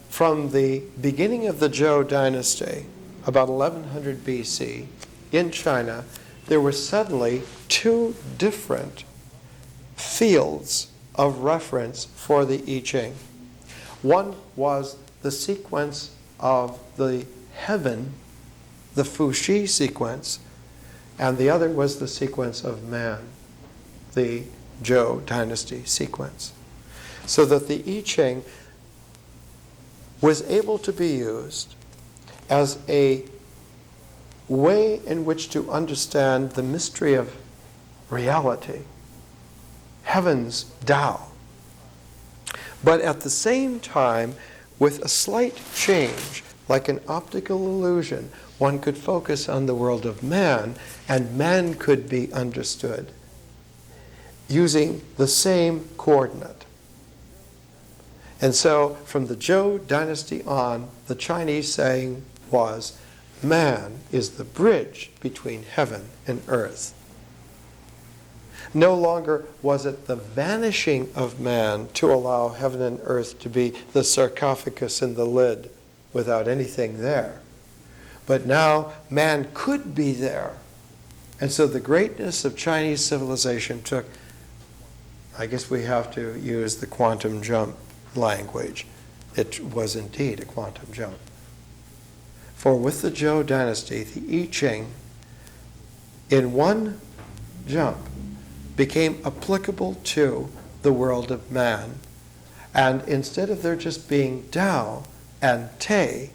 A: from the beginning of the Zhou dynasty, about 1100 BC, in China, there were suddenly two different fields of reference for the I Ching. One was the sequence of the heaven, the Fu Xi sequence, and the other was the sequence of man, the Zhou dynasty sequence. So that the I Ching was able to be used as a way in which to understand the mystery of reality, heaven's Tao. But at the same time, with a slight change, like an optical illusion, one could focus on the world of man, and man could be understood using the same coordinate. And so, from the Zhou dynasty on, the Chinese saying was, man is the bridge between heaven and earth. No longer was it the vanishing of man to allow heaven and earth to be the sarcophagus and the lid without anything there. But now man could be there. And so the greatness of Chinese civilization took, I guess we have to use the quantum jump language. It was indeed a quantum jump. For with the Zhou dynasty, the I Ching, in one jump, became applicable to the world of man, And instead of there just being Tao and Te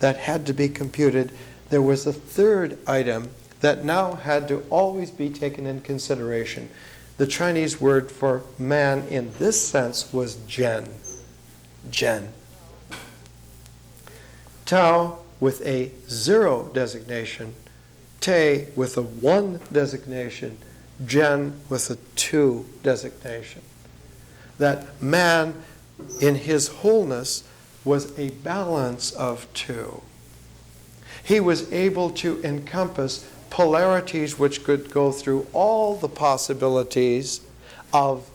A: that had to be computed, there was a third item that now had to always be taken in consideration. The Chinese word for man in this sense was Zhen. Zhen. Tao with a 0 designation, Te with a 1 designation, Zhen with a 2 designation. That man in his wholeness was a balance of two. He was able to encompass polarities which could go through all the possibilities of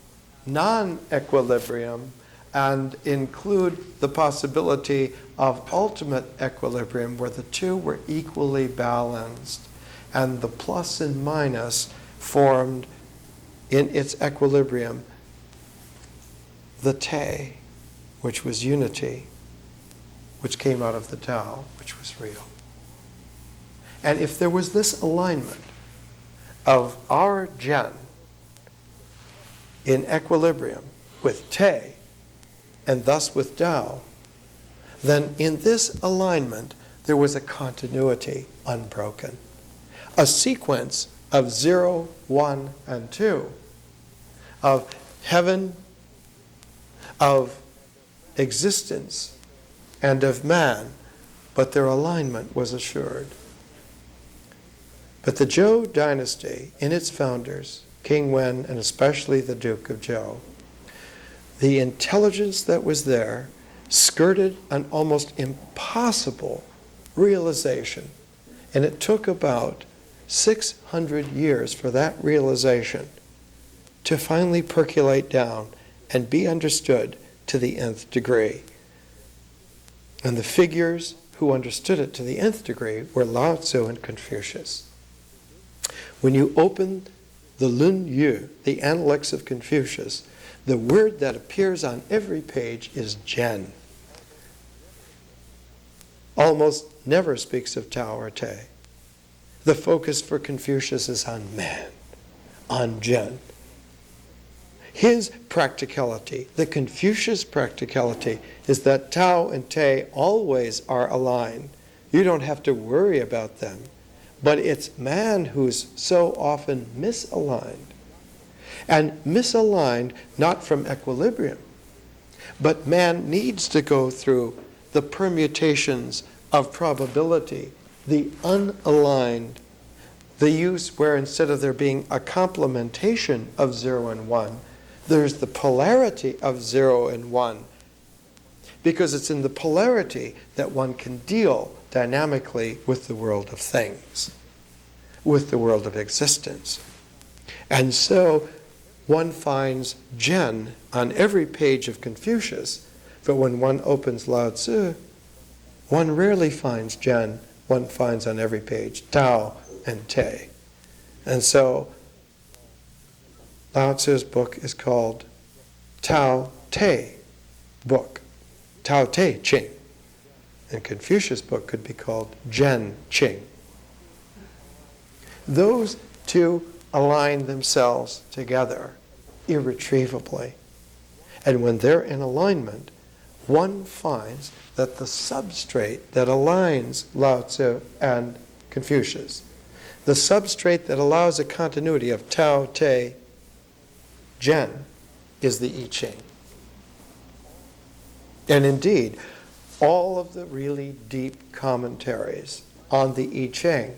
A: non-equilibrium and include the possibility of ultimate equilibrium where the two were equally balanced and the plus and minus formed in its equilibrium the Te, which was unity, which came out of the Tao, which was real. And if there was this alignment of our Zhen in equilibrium with Te, and thus with Tao, then in this alignment there was a continuity unbroken. A sequence of 0, 1, and 2, of heaven, of existence, and of man, but their alignment was assured. But the Zhou dynasty, in its founders, King Wen and especially the Duke of Zhou, the intelligence that was there skirted an almost impossible realization. And it took about 600 years for that realization to finally percolate down and be understood to the nth degree. And the figures who understood it to the nth degree were Lao Tzu and Confucius. When you open the Lun Yu, the Analects of Confucius, the word that appears on every page is Zhen. Almost never speaks of Tao or Te. The focus for Confucius is on man, on Zhen. His practicality, the Confucius practicality, is that Tao and Te always are aligned. You don't have to worry about them. But it's man who's so often misaligned. And misaligned not from equilibrium, but man needs to go through the permutations of probability, the unaligned, the use where instead of there being a complementation of 0 and 1, there's the polarity of 0 and 1. Because it's in the polarity that one can deal dynamically with the world of things, with the world of existence. And so one finds Zhen on every page of Confucius, but when one opens Lao Tzu, one rarely finds Zhen, one finds on every page Tao and Te. And so Lao Tzu's book is called Tao Te book, Tao Te Ching. And Confucius' book could be called Zhen Qing. Those two align themselves together irretrievably. And when they're in alignment, one finds that the substrate that aligns Lao Tzu and Confucius, the substrate that allows a continuity of Tao, Te, Zhen, is the I Ching. And indeed, all of the really deep commentaries on the I Ching,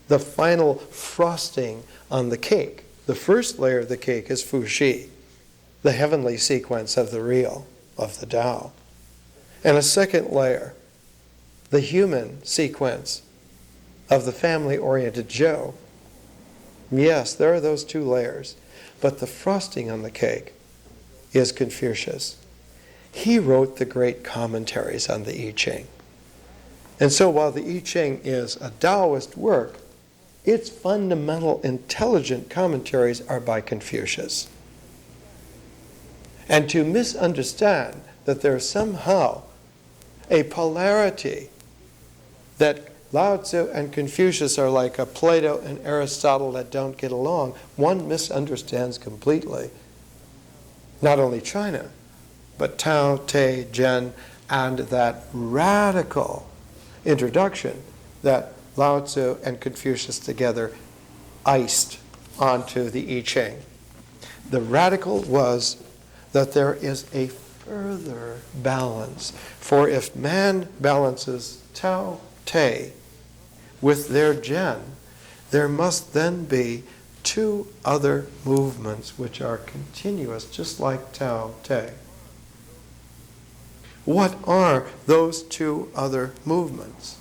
A: the final frosting on the cake, the first layer of the cake is Fu Shi, the heavenly sequence of the real, of the Tao. And a second layer, the human sequence of the family-oriented Zhou. Yes, there are those two layers, but the frosting on the cake is Confucius. He wrote the great commentaries on the I Ching. And so while the I Ching is a Taoist work, its fundamental intelligent commentaries are by Confucius. And to misunderstand that there's somehow a polarity, that Lao Tzu and Confucius are like a Plato and Aristotle that don't get along, one misunderstands completely not only China, but Tao Te Jen, and that radical introduction that Lao Tzu and Confucius together iced onto the I Ching. The radical was that there is a further balance. For if man balances Tao Te with their Jen, there must then be two other movements which are continuous, just like Tao Te. What are those two other movements?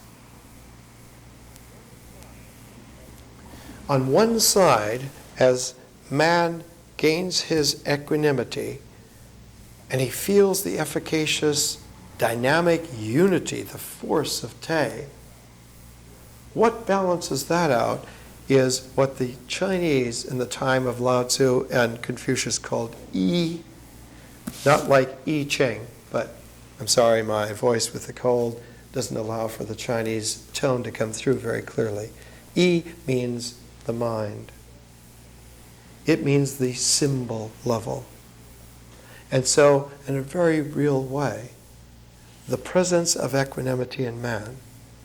A: On one side, as man gains his equanimity and he feels the efficacious dynamic unity, the force of Te, what balances that out is what the Chinese in the time of Lao Tzu and Confucius called Yi, not like I Ching, but I'm sorry, my voice with the cold doesn't allow for the Chinese tone to come through very clearly. Yi means the mind. It means the symbol level. And so, in a very real way, the presence of equanimity in man,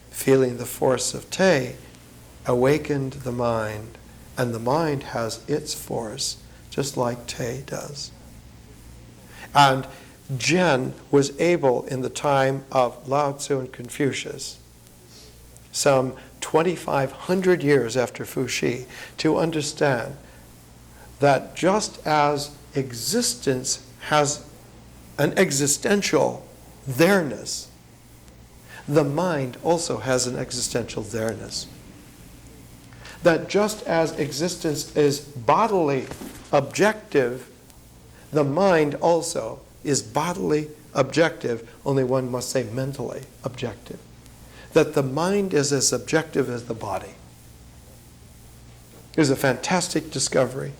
A: feeling the force of Te, awakened the mind, and the mind has its force, just like Te does. And Jen was able, in the time of Lao Tzu and Confucius, some 2,500 years after Fuxi, to understand that just as existence has an existential there-ness, the mind also has an existential there-ness. That just as existence is bodily objective, the mind also is bodily objective, only one must say mentally objective. That the mind is as objective as the body. It is a fantastic discovery.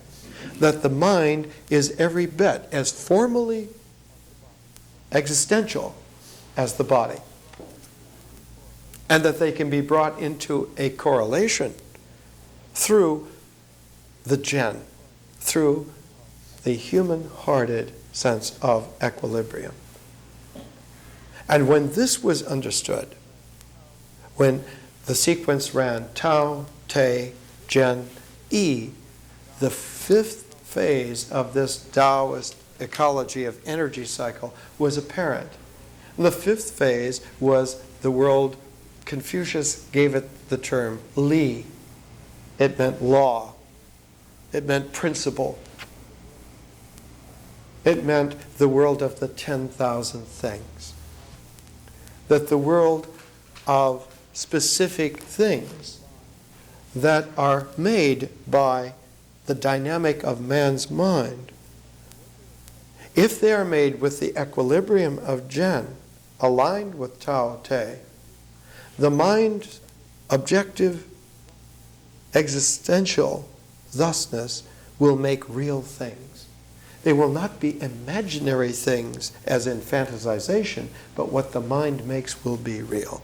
A: That the mind is every bit as formally existential as the body. And that they can be brought into a correlation through the Jen, through the human-hearted sense of equilibrium. And when this was understood, when the sequence ran Tao, Te, Jen, I, the fifth phase of this Taoist ecology of energy cycle was apparent. And the fifth phase was the world, Confucius gave it the term Li. It meant law. It meant principle. It meant the world of the 10,000 things. That the world of specific things that are made by the dynamic of man's mind, if they are made with the equilibrium of Jen, aligned with Tao Te, the mind's objective existential thusness will make real things. They will not be imaginary things as in fantasization, but what the mind makes will be real.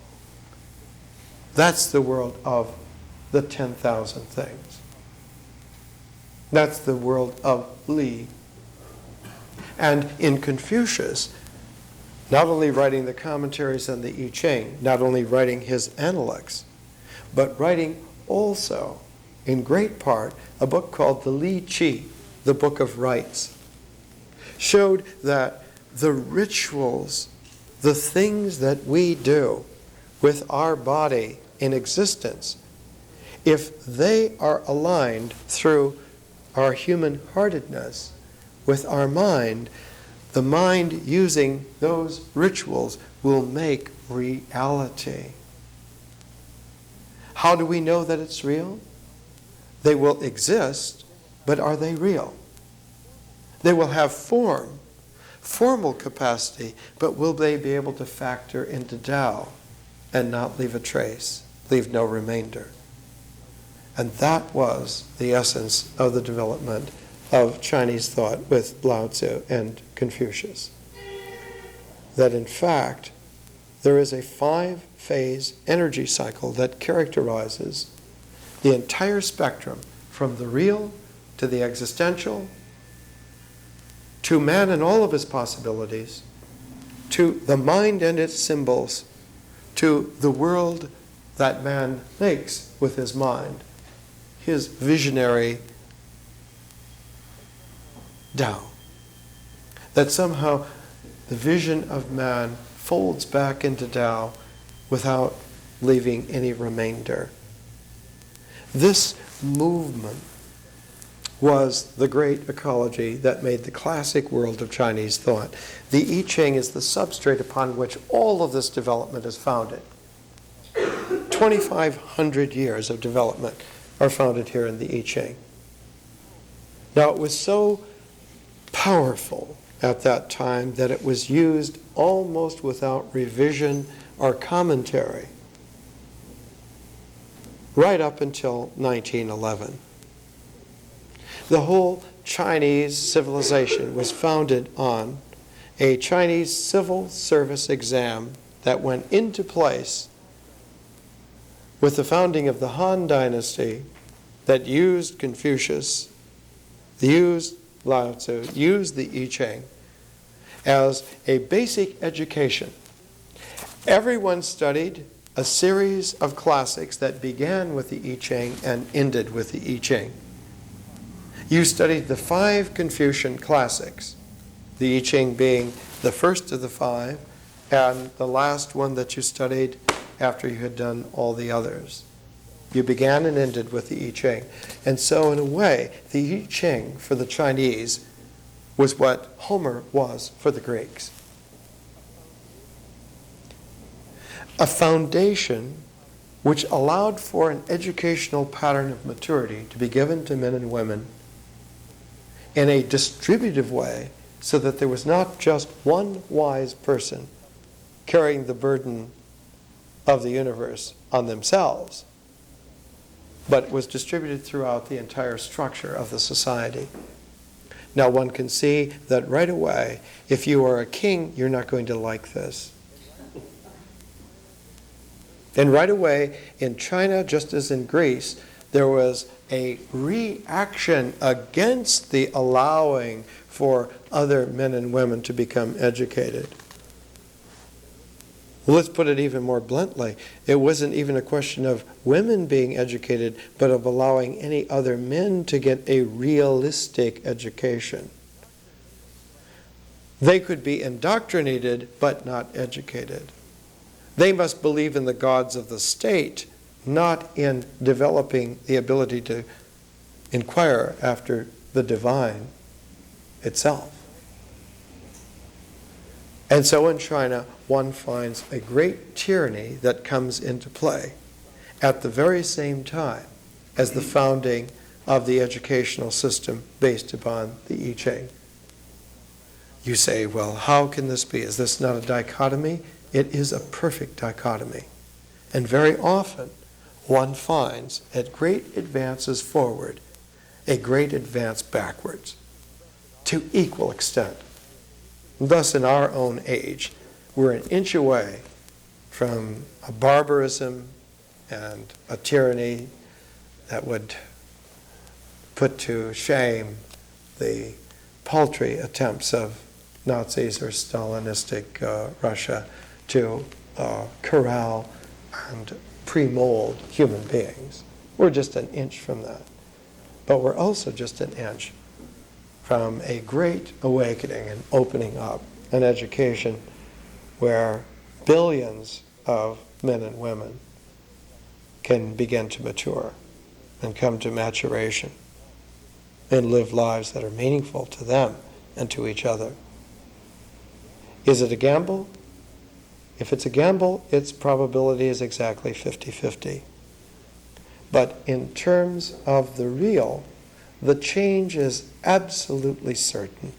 A: That's the world of the 10,000 things. That's the world of Li. And in Confucius, not only writing the commentaries on the I Ching, not only writing his Analects, but writing also, in great part, a book called the Li Qi, the Book of Rites, showed that the rituals, the things that we do with our body in existence, if they are aligned through our human-heartedness with our mind, the mind using those rituals will make reality. How do we know that it's real? They will exist, but are they real? They will have form, formal capacity, but will they be able to factor into Tao and not leave a trace, leave no remainder? And that was the essence of the development of Chinese thought with Lao Tzu and Confucius. That in fact, there is a 5-phase energy cycle that characterizes the entire spectrum from the real to the existential to man and all of his possibilities, to the mind and its symbols, to the world that man makes with his mind, his visionary Tao. That somehow the vision of man folds back into Tao without leaving any remainder. This movement was the great ecology that made the classic world of Chinese thought. The I Ching is the substrate upon which all of this development is founded. 2,500 years of development are founded here in the I Ching. Now, it was so powerful at that time that it was used almost without revision or commentary right up until 1911. The whole Chinese civilization was founded on a Chinese civil service exam that went into place with the founding of the Han Dynasty that used Confucius, used Lao Tzu, used the I Ching as a basic education. Everyone studied a series of classics that began with the I Ching and ended with the I Ching. You studied the 5 Confucian classics, the I Ching being the first of the 5 and the last one that you studied after you had done all the others. You began and ended with the I Ching. And so in a way, the I Ching for the Chinese was what Homer was for the Greeks. A foundation which allowed for an educational pattern of maturity to be given to men and women in a distributive way, so that there was not just one wise person carrying the burden of the universe on themselves, but was distributed throughout the entire structure of the society. Now, one can see that right away, if you are a king, you're not going to like this. And right away, in China, just as in Greece, there was a reaction against the allowing for other men and women to become educated. Well, let's put it even more bluntly. It wasn't even a question of women being educated, but of allowing any other men to get a realistic education. They could be indoctrinated, but not educated. They must believe in the gods of the state, not in developing the ability to inquire after the divine itself. And so in China, one finds a great tyranny that comes into play at the very same time as the founding of the educational system based upon the I Ching. You say, well, how can this be? Is this not a dichotomy? It is a perfect dichotomy. And very often, one finds at great advances forward, a great advance backwards, to equal extent. Thus, in our own age, we're an inch away from a barbarism and a tyranny that would put to shame the paltry attempts of Nazis or Stalinistic Russia to corral and pre-mold human beings. We're just an inch from that. But we're also just an inch from a great awakening and opening up an education where billions of men and women can begin to mature and come to maturation and live lives that are meaningful to them and to each other. Is it a gamble? If it's a gamble, its probability is exactly 50-50. But in terms of the real, the change is absolutely certain.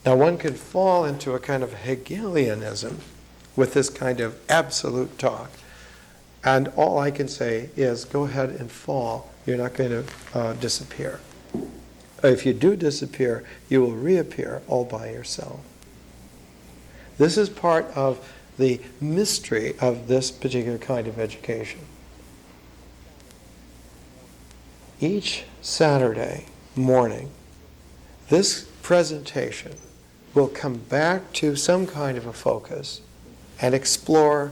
A: Now, one could fall into a kind of Hegelianism with this kind of absolute talk. And all I can say is, go ahead and fall. You're not going to disappear. If you do disappear, you will reappear all by yourself. This is part of the mystery of this particular kind of education. Each Saturday morning, this presentation will come back to some kind of a focus and explore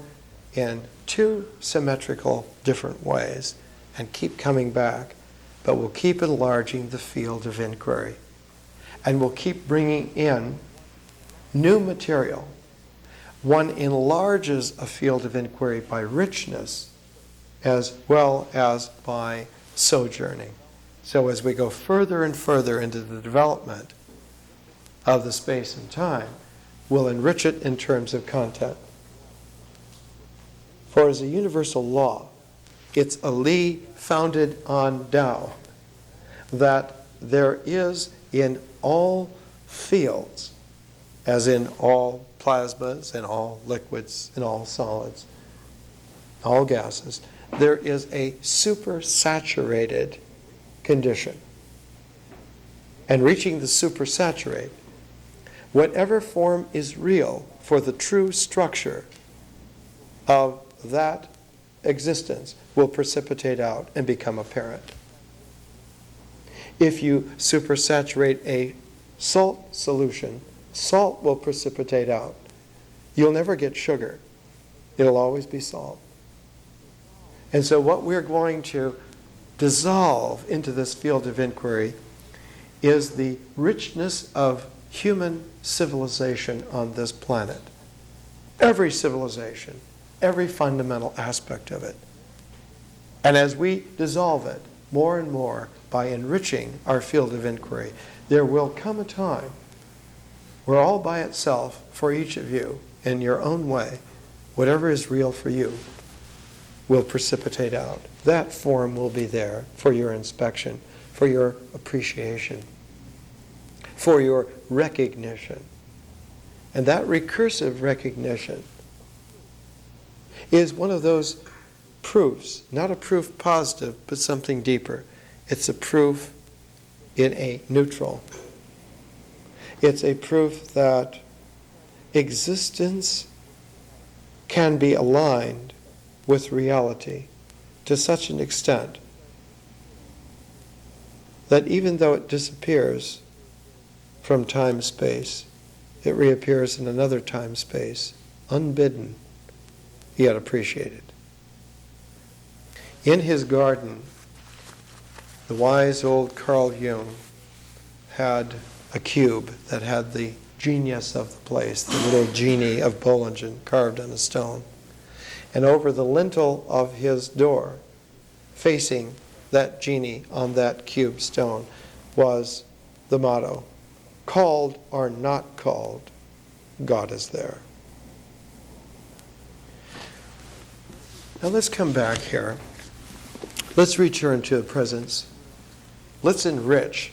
A: in two symmetrical different ways and keep coming back, but we'll keep enlarging the field of inquiry. And we'll keep bringing in new material. One enlarges a field of inquiry by richness as well as by sojourning. So as we go further and further into the development of the space and time, we'll enrich it in terms of content. For as a universal law, it's a li founded on Tao, that there is in all fields, as in all plasmas, in all liquids, in all solids, all gases, there is a supersaturated condition. And reaching the supersaturate, whatever form is real for the true structure of that existence will precipitate out and become apparent. If you supersaturate a salt solution, salt will precipitate out. You'll never get sugar. It'll always be salt. And so what we're going to dissolve into this field of inquiry is the richness of human civilization on this planet. Every civilization, every fundamental aspect of it. And as we dissolve it more and more by enriching our field of inquiry, there will come a time where all by itself, for each of you, in your own way, whatever is real for you will precipitate out. That form will be there for your inspection, for your appreciation, for your recognition. And that recursive recognition is one of those proofs, not a proof positive, but something deeper. It's a proof in a neutral. It's a proof that existence can be aligned with reality to such an extent that even though it disappears from time-space, it reappears in another time-space, unbidden, yet appreciated. In his garden, the wise old Carl Jung had a cube that had the genius of the place, the little genie of Bollingen carved on a stone. And over the lintel of his door, facing that genie on that cube stone, was the motto, "Called or not called, God is there." Now let's come back here. Let's return to the presence. Let's enrich.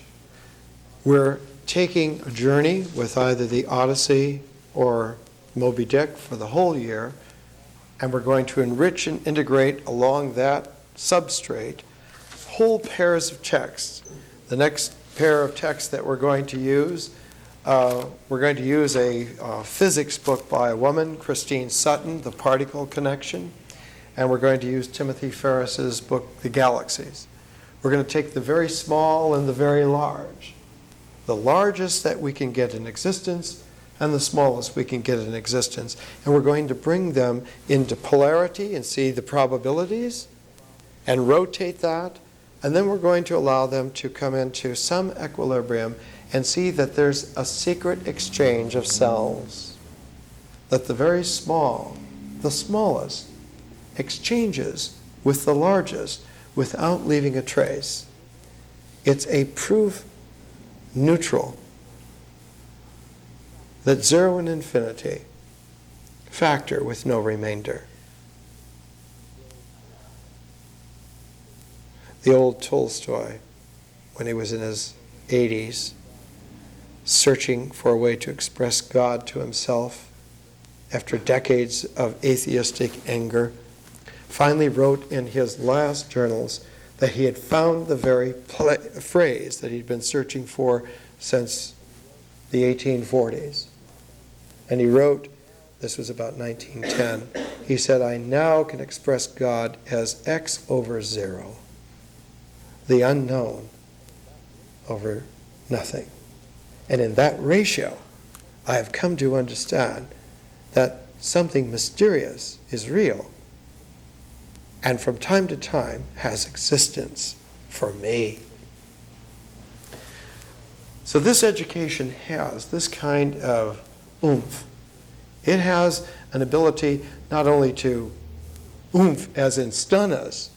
A: We're taking a journey with either the Odyssey or Moby Dick for the whole year, and we're going to enrich and integrate along that substrate whole pairs of texts. The next pair of texts that we're going to use a physics book by a woman, Christine Sutton, The Particle Connection, and we're going to use Timothy Ferris's book, The Galaxies. We're going to take the very small and the very large, the largest that we can get in existence and the smallest we can get in existence, and we're going to bring them into polarity and see the probabilities and rotate that, and then we're going to allow them to come into some equilibrium and see that there's a secret exchange of cells, that the very small, the smallest, exchanges with the largest without leaving a trace. It's a proof neutral that zero and infinity factor with no remainder. The old Tolstoy, when he was in his 80s, searching for a way to express God to himself after decades of atheistic anger, finally wrote in his last journals that he had found the very phrase that he'd been searching for since the 1840s. And he wrote, this was about 1910, he said, "I now can express God as X over 0, the unknown over nothing." And in that ratio, I have come to understand that something mysterious is real and from time to time has existence for me. So this education has this kind of oomph. It has an ability not only to oomph as in stun us,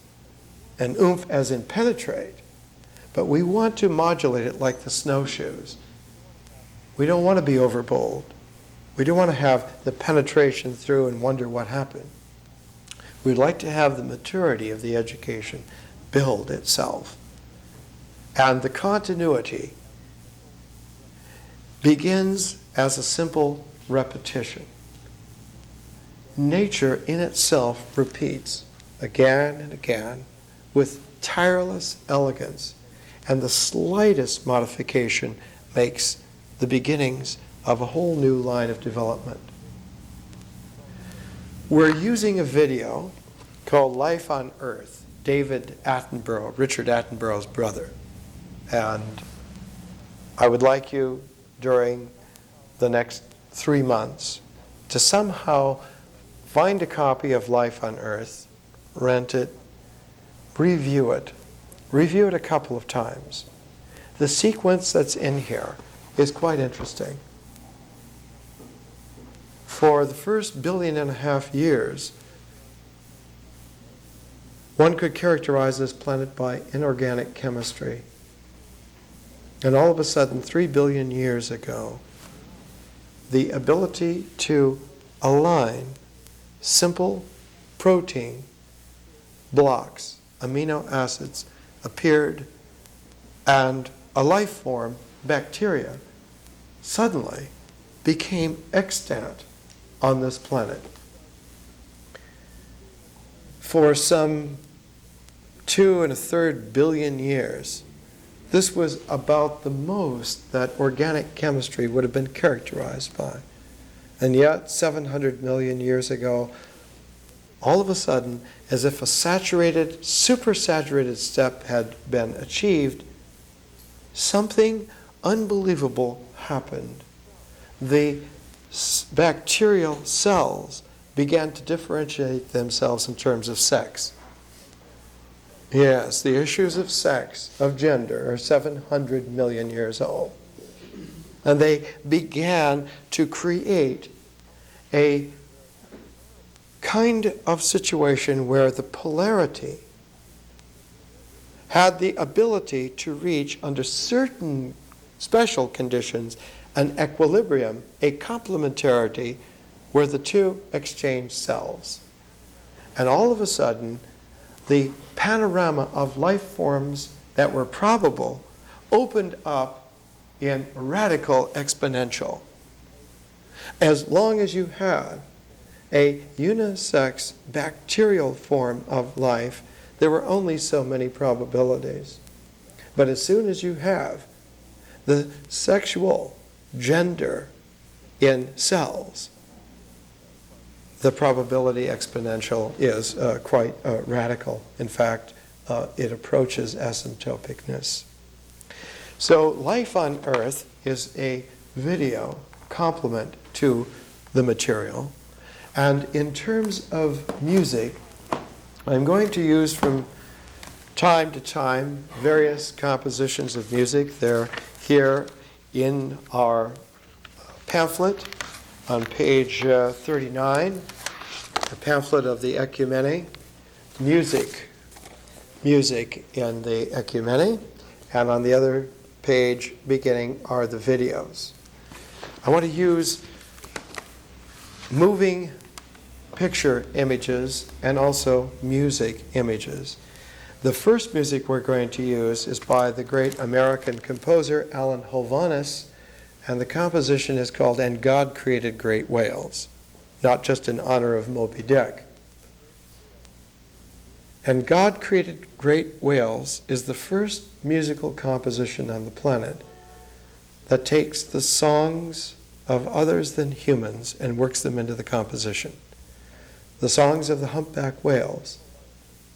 A: and oomph as in penetrate, but we want to modulate it like the snowshoes. We don't want to be overbold. We don't want to have the penetration through and wonder what happened. We'd like to have the maturity of the education build itself. And the continuity begins as a simple repetition. Nature in itself repeats again and again with tireless elegance, and the slightest modification makes the beginnings of a whole new line of development. We're using a video called Life on Earth, David Attenborough, Richard Attenborough's brother. And I would like you during the next 3 months to somehow find a copy of Life on Earth, rent it, review it a couple of times. The sequence that's in here is quite interesting. For the first 1.5 billion years, one could characterize this planet by inorganic chemistry. And all of a sudden, 3 billion years ago, the ability to align simple protein blocks, amino acids, appeared, and a life form, bacteria, suddenly became extant on this planet. For some 2.33 billion years, this was about the most that organic chemistry would have been characterized by. And yet, 700 million years ago, all of a sudden, as if a saturated, supersaturated step had been achieved, something unbelievable happened. The bacterial cells began to differentiate themselves in terms of sex. Yes, the issues of sex, of gender, are 700 million years old. And they began to create a kind of situation where the polarity had the ability to reach, under certain special conditions, an equilibrium, a complementarity, where the two exchange cells. And all of a sudden, the panorama of life forms that were probable opened up in radical exponential. As long as you had a unisex bacterial form of life, there were only so many probabilities. But as soon as you have the sexual gender in cells, the probability exponential is quite radical. In fact, it approaches asymptoticness. So Life on Earth is a video complement to the material. And in terms of music, I'm going to use from time to time various compositions of music. They're here in our pamphlet on page 39, the pamphlet of the Ecumene, music in the Ecumene, and on the other page beginning are the videos. I want to use moving picture images and also music images. The first music we're going to use is by the great American composer Alan Hovhaness, and the composition is called "And God Created Great Whales," not just in honor of Moby Dick. "And God Created Great Whales" is the first musical composition on the planet that takes the songs of others than humans and works them into the composition. The songs of the humpback whales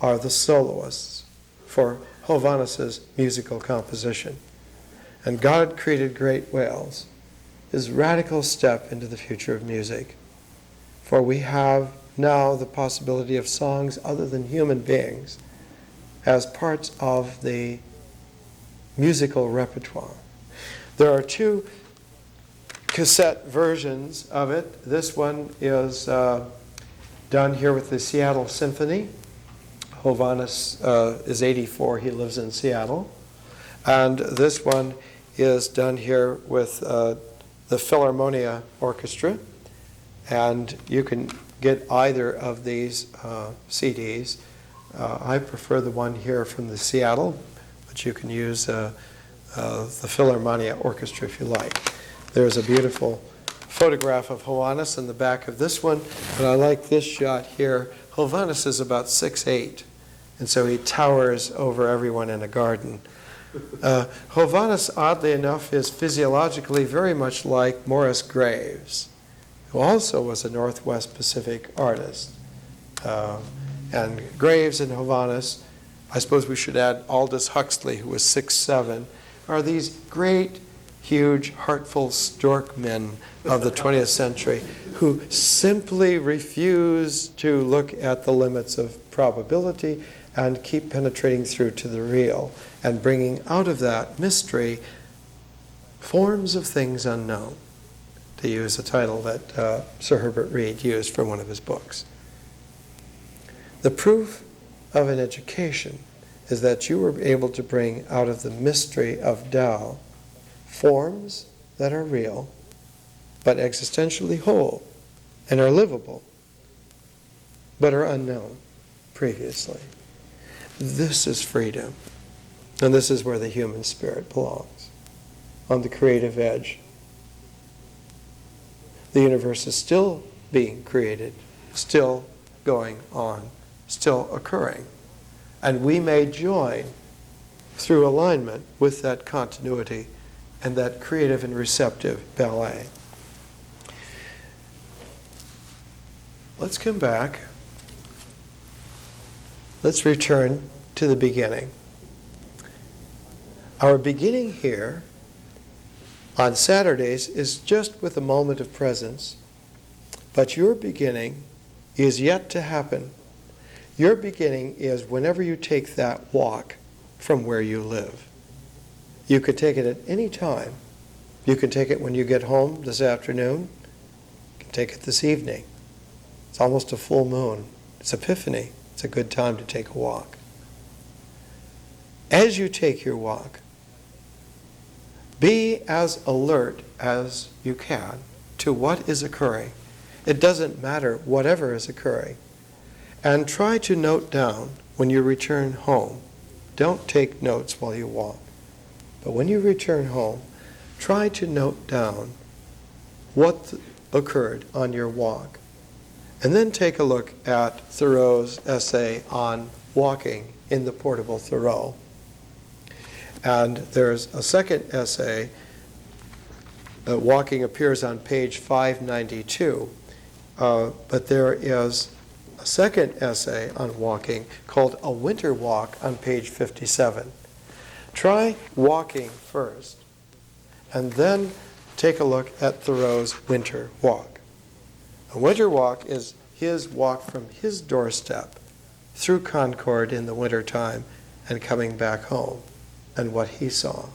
A: are the soloists for Hovhaness's musical composition. and God created great whales is a radical step into the future of music. For we have now the possibility of songs other than human beings as parts of the musical repertoire. There are two cassette versions of it. This one is done here with the Seattle Symphony. Hovhannes is 84. He lives in Seattle. And this one is done here with the Philharmonia Orchestra. And you can get either of these CDs. I prefer the one here from the Seattle, but you can use the Philharmonia Orchestra if you like. There's a beautiful photograph of Hovhannes in the back of this one, but I like this shot here. Hovhannes is about 6'8", and so he towers over everyone in a garden. Hovhannes, oddly enough, is physiologically very much like Morris Graves, who also was a Northwest Pacific artist. And Graves and Hovhannes, I suppose we should add Aldous Huxley, who was 6'7", are these great, huge, heartful stork men of the 20th century who simply refuse to look at the limits of probability and keep penetrating through to the real and bringing out of that mystery forms of things unknown, to use a title that Sir Herbert Reed used for one of his books. The proof of an education is that you were able to bring out of the mystery of Tao forms that are real, but existentially whole and are livable, but are unknown previously. This is freedom, and this is where the human spirit belongs, on the creative edge. The universe is still being created, still going on, still occurring. And we may join through alignment with that continuity and that creative and receptive ballet. Let's come back. Let's return to the beginning. Our beginning here on Saturdays is just with a moment of presence, but your beginning is yet to happen. Your beginning is whenever you take that walk from where you live. You could take it at any time. You can take it when you get home this afternoon. You can take it this evening. It's almost a full moon. It's Epiphany. It's a good time to take a walk. As you take your walk, be as alert as you can to what is occurring. It doesn't matter whatever is occurring. And try to note down when you return home. Don't take notes while you walk. But when you return home, try to note down what occurred on your walk. And then take a look at Thoreau's essay on walking in the portable Thoreau. And there's a second essay, walking appears on page 592, but there is a second essay on walking called A Winter Walk on page 57. Try walking first, and then take a look at Thoreau's Winter Walk. A winter walk is his walk from his doorstep through Concord in the wintertime and coming back home, and what he saw.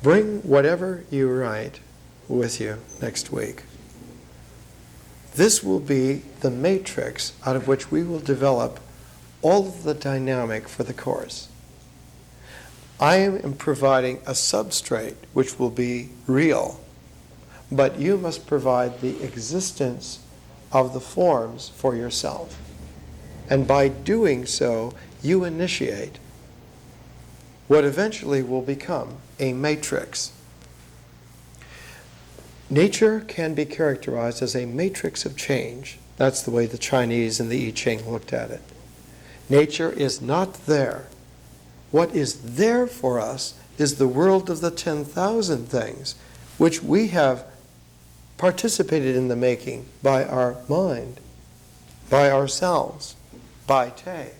A: Bring whatever you write with you next week. This will be the matrix out of which we will develop all of the dynamic for the course. I am providing a substrate which will be real, but you must provide the existence of the forms for yourself. And by doing so, you initiate what eventually will become a matrix. Nature can be characterized as a matrix of change. That's the way the Chinese in the I Ching looked at it. Nature is not there. What is there for us is the world of the 10,000 things, which we have participated in the making by our mind, by ourselves, by Te.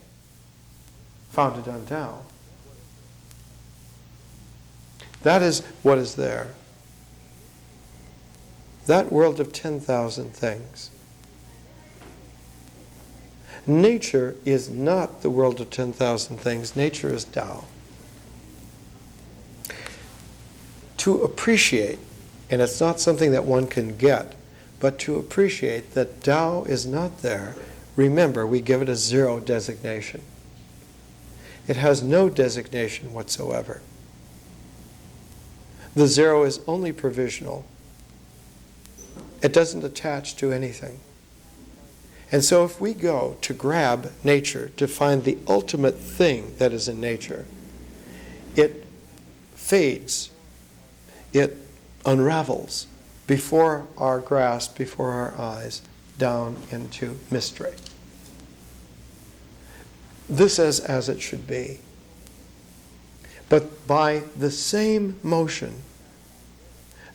A: founded on Tao. That is what is there. That world of 10,000 things. Nature is not the world of 10,000 things. Nature is Tao. To appreciate, and it's not something that one can get, but to appreciate that Tao is not there, remember, we give it a 0 designation. It has no designation whatsoever. The 0 is only provisional. It doesn't attach to anything. And so if we go to grab nature, to find the ultimate thing that is in nature, it fades, it unravels before our grasp, before our eyes, down into mystery. This is as it should be. But by the same motion,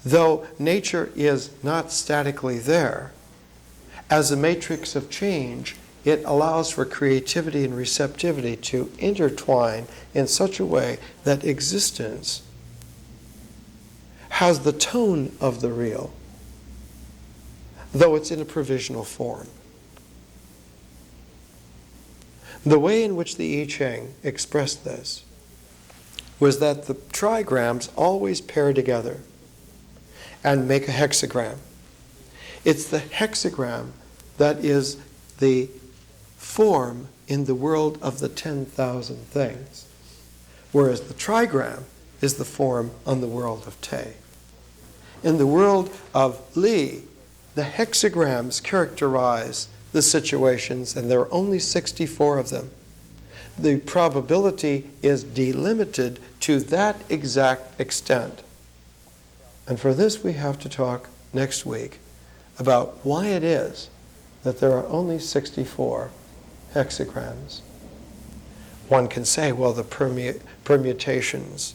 A: though nature is not statically there, as a matrix of change, it allows for creativity and receptivity to intertwine in such a way that existence has the tone of the real, though it's in a provisional form. The way in which the I Ching expressed this was that the trigrams always pair together and make a hexagram. It's the hexagram that is the form in the world of the 10,000 things, whereas the trigram is the form on the world of Te. In the world of Li, the hexagrams characterize the situations, and there are only 64 of them. The probability is delimited to that exact extent. And for this we have to talk next week about why it is that there are only 64 hexagrams. One can say, well, the permutations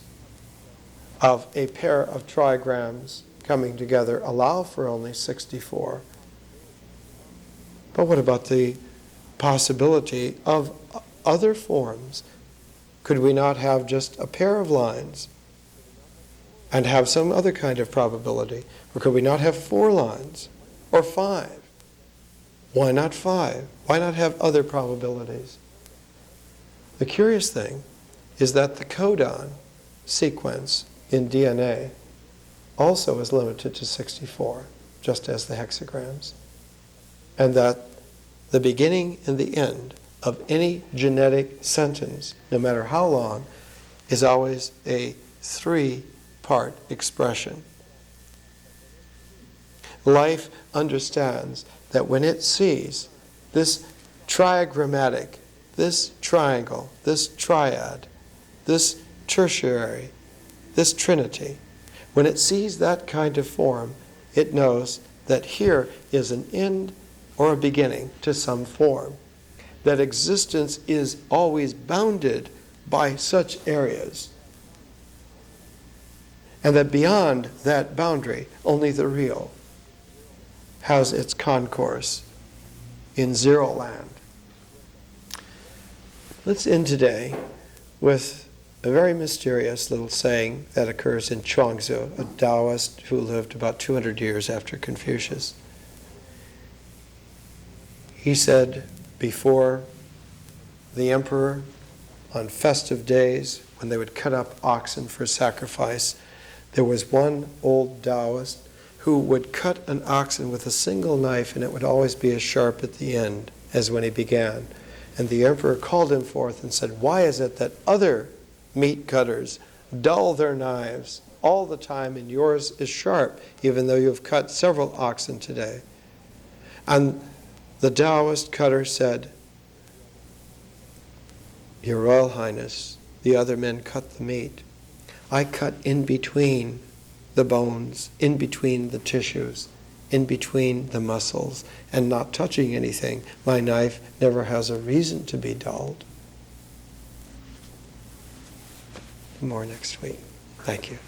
A: of a pair of trigrams coming together allow for only 64. But what about the possibility of other forms? Could we not have just a pair of lines and have some other kind of probability? Or could we not have 4 lines or 5? Why not 5? Why not have other probabilities? The curious thing is that the codon sequence in DNA also is limited to 64, just as the hexagrams. And that the beginning and the end of any genetic sentence, no matter how long, is always a 3-part expression. Life understands that when it sees this triagrammatic, this triangle, this triad, this tertiary, this trinity, when it sees that kind of form, it knows that here is an end or a beginning to some form, that existence is always bounded by such areas, and that beyond that boundary, only the real has its concourse in Zero Land. Let's end today with a very mysterious little saying that occurs in Chuangzi, a Taoist who lived about 200 years after Confucius. He said, before the emperor, on festive days, when they would cut up oxen for sacrifice, there was one old Taoist who would cut an oxen with a single knife, and it would always be as sharp at the end as when he began. And the emperor called him forth and said, why is it that other meat cutters dull their knives all the time, and yours is sharp, even though you've cut several oxen today? And the Taoist cutter said, Your Royal Highness, the other men cut the meat. I cut in between the bones, in between the tissues, in between the muscles, and not touching anything. My knife never has a reason to be dulled. More next week. Thank you.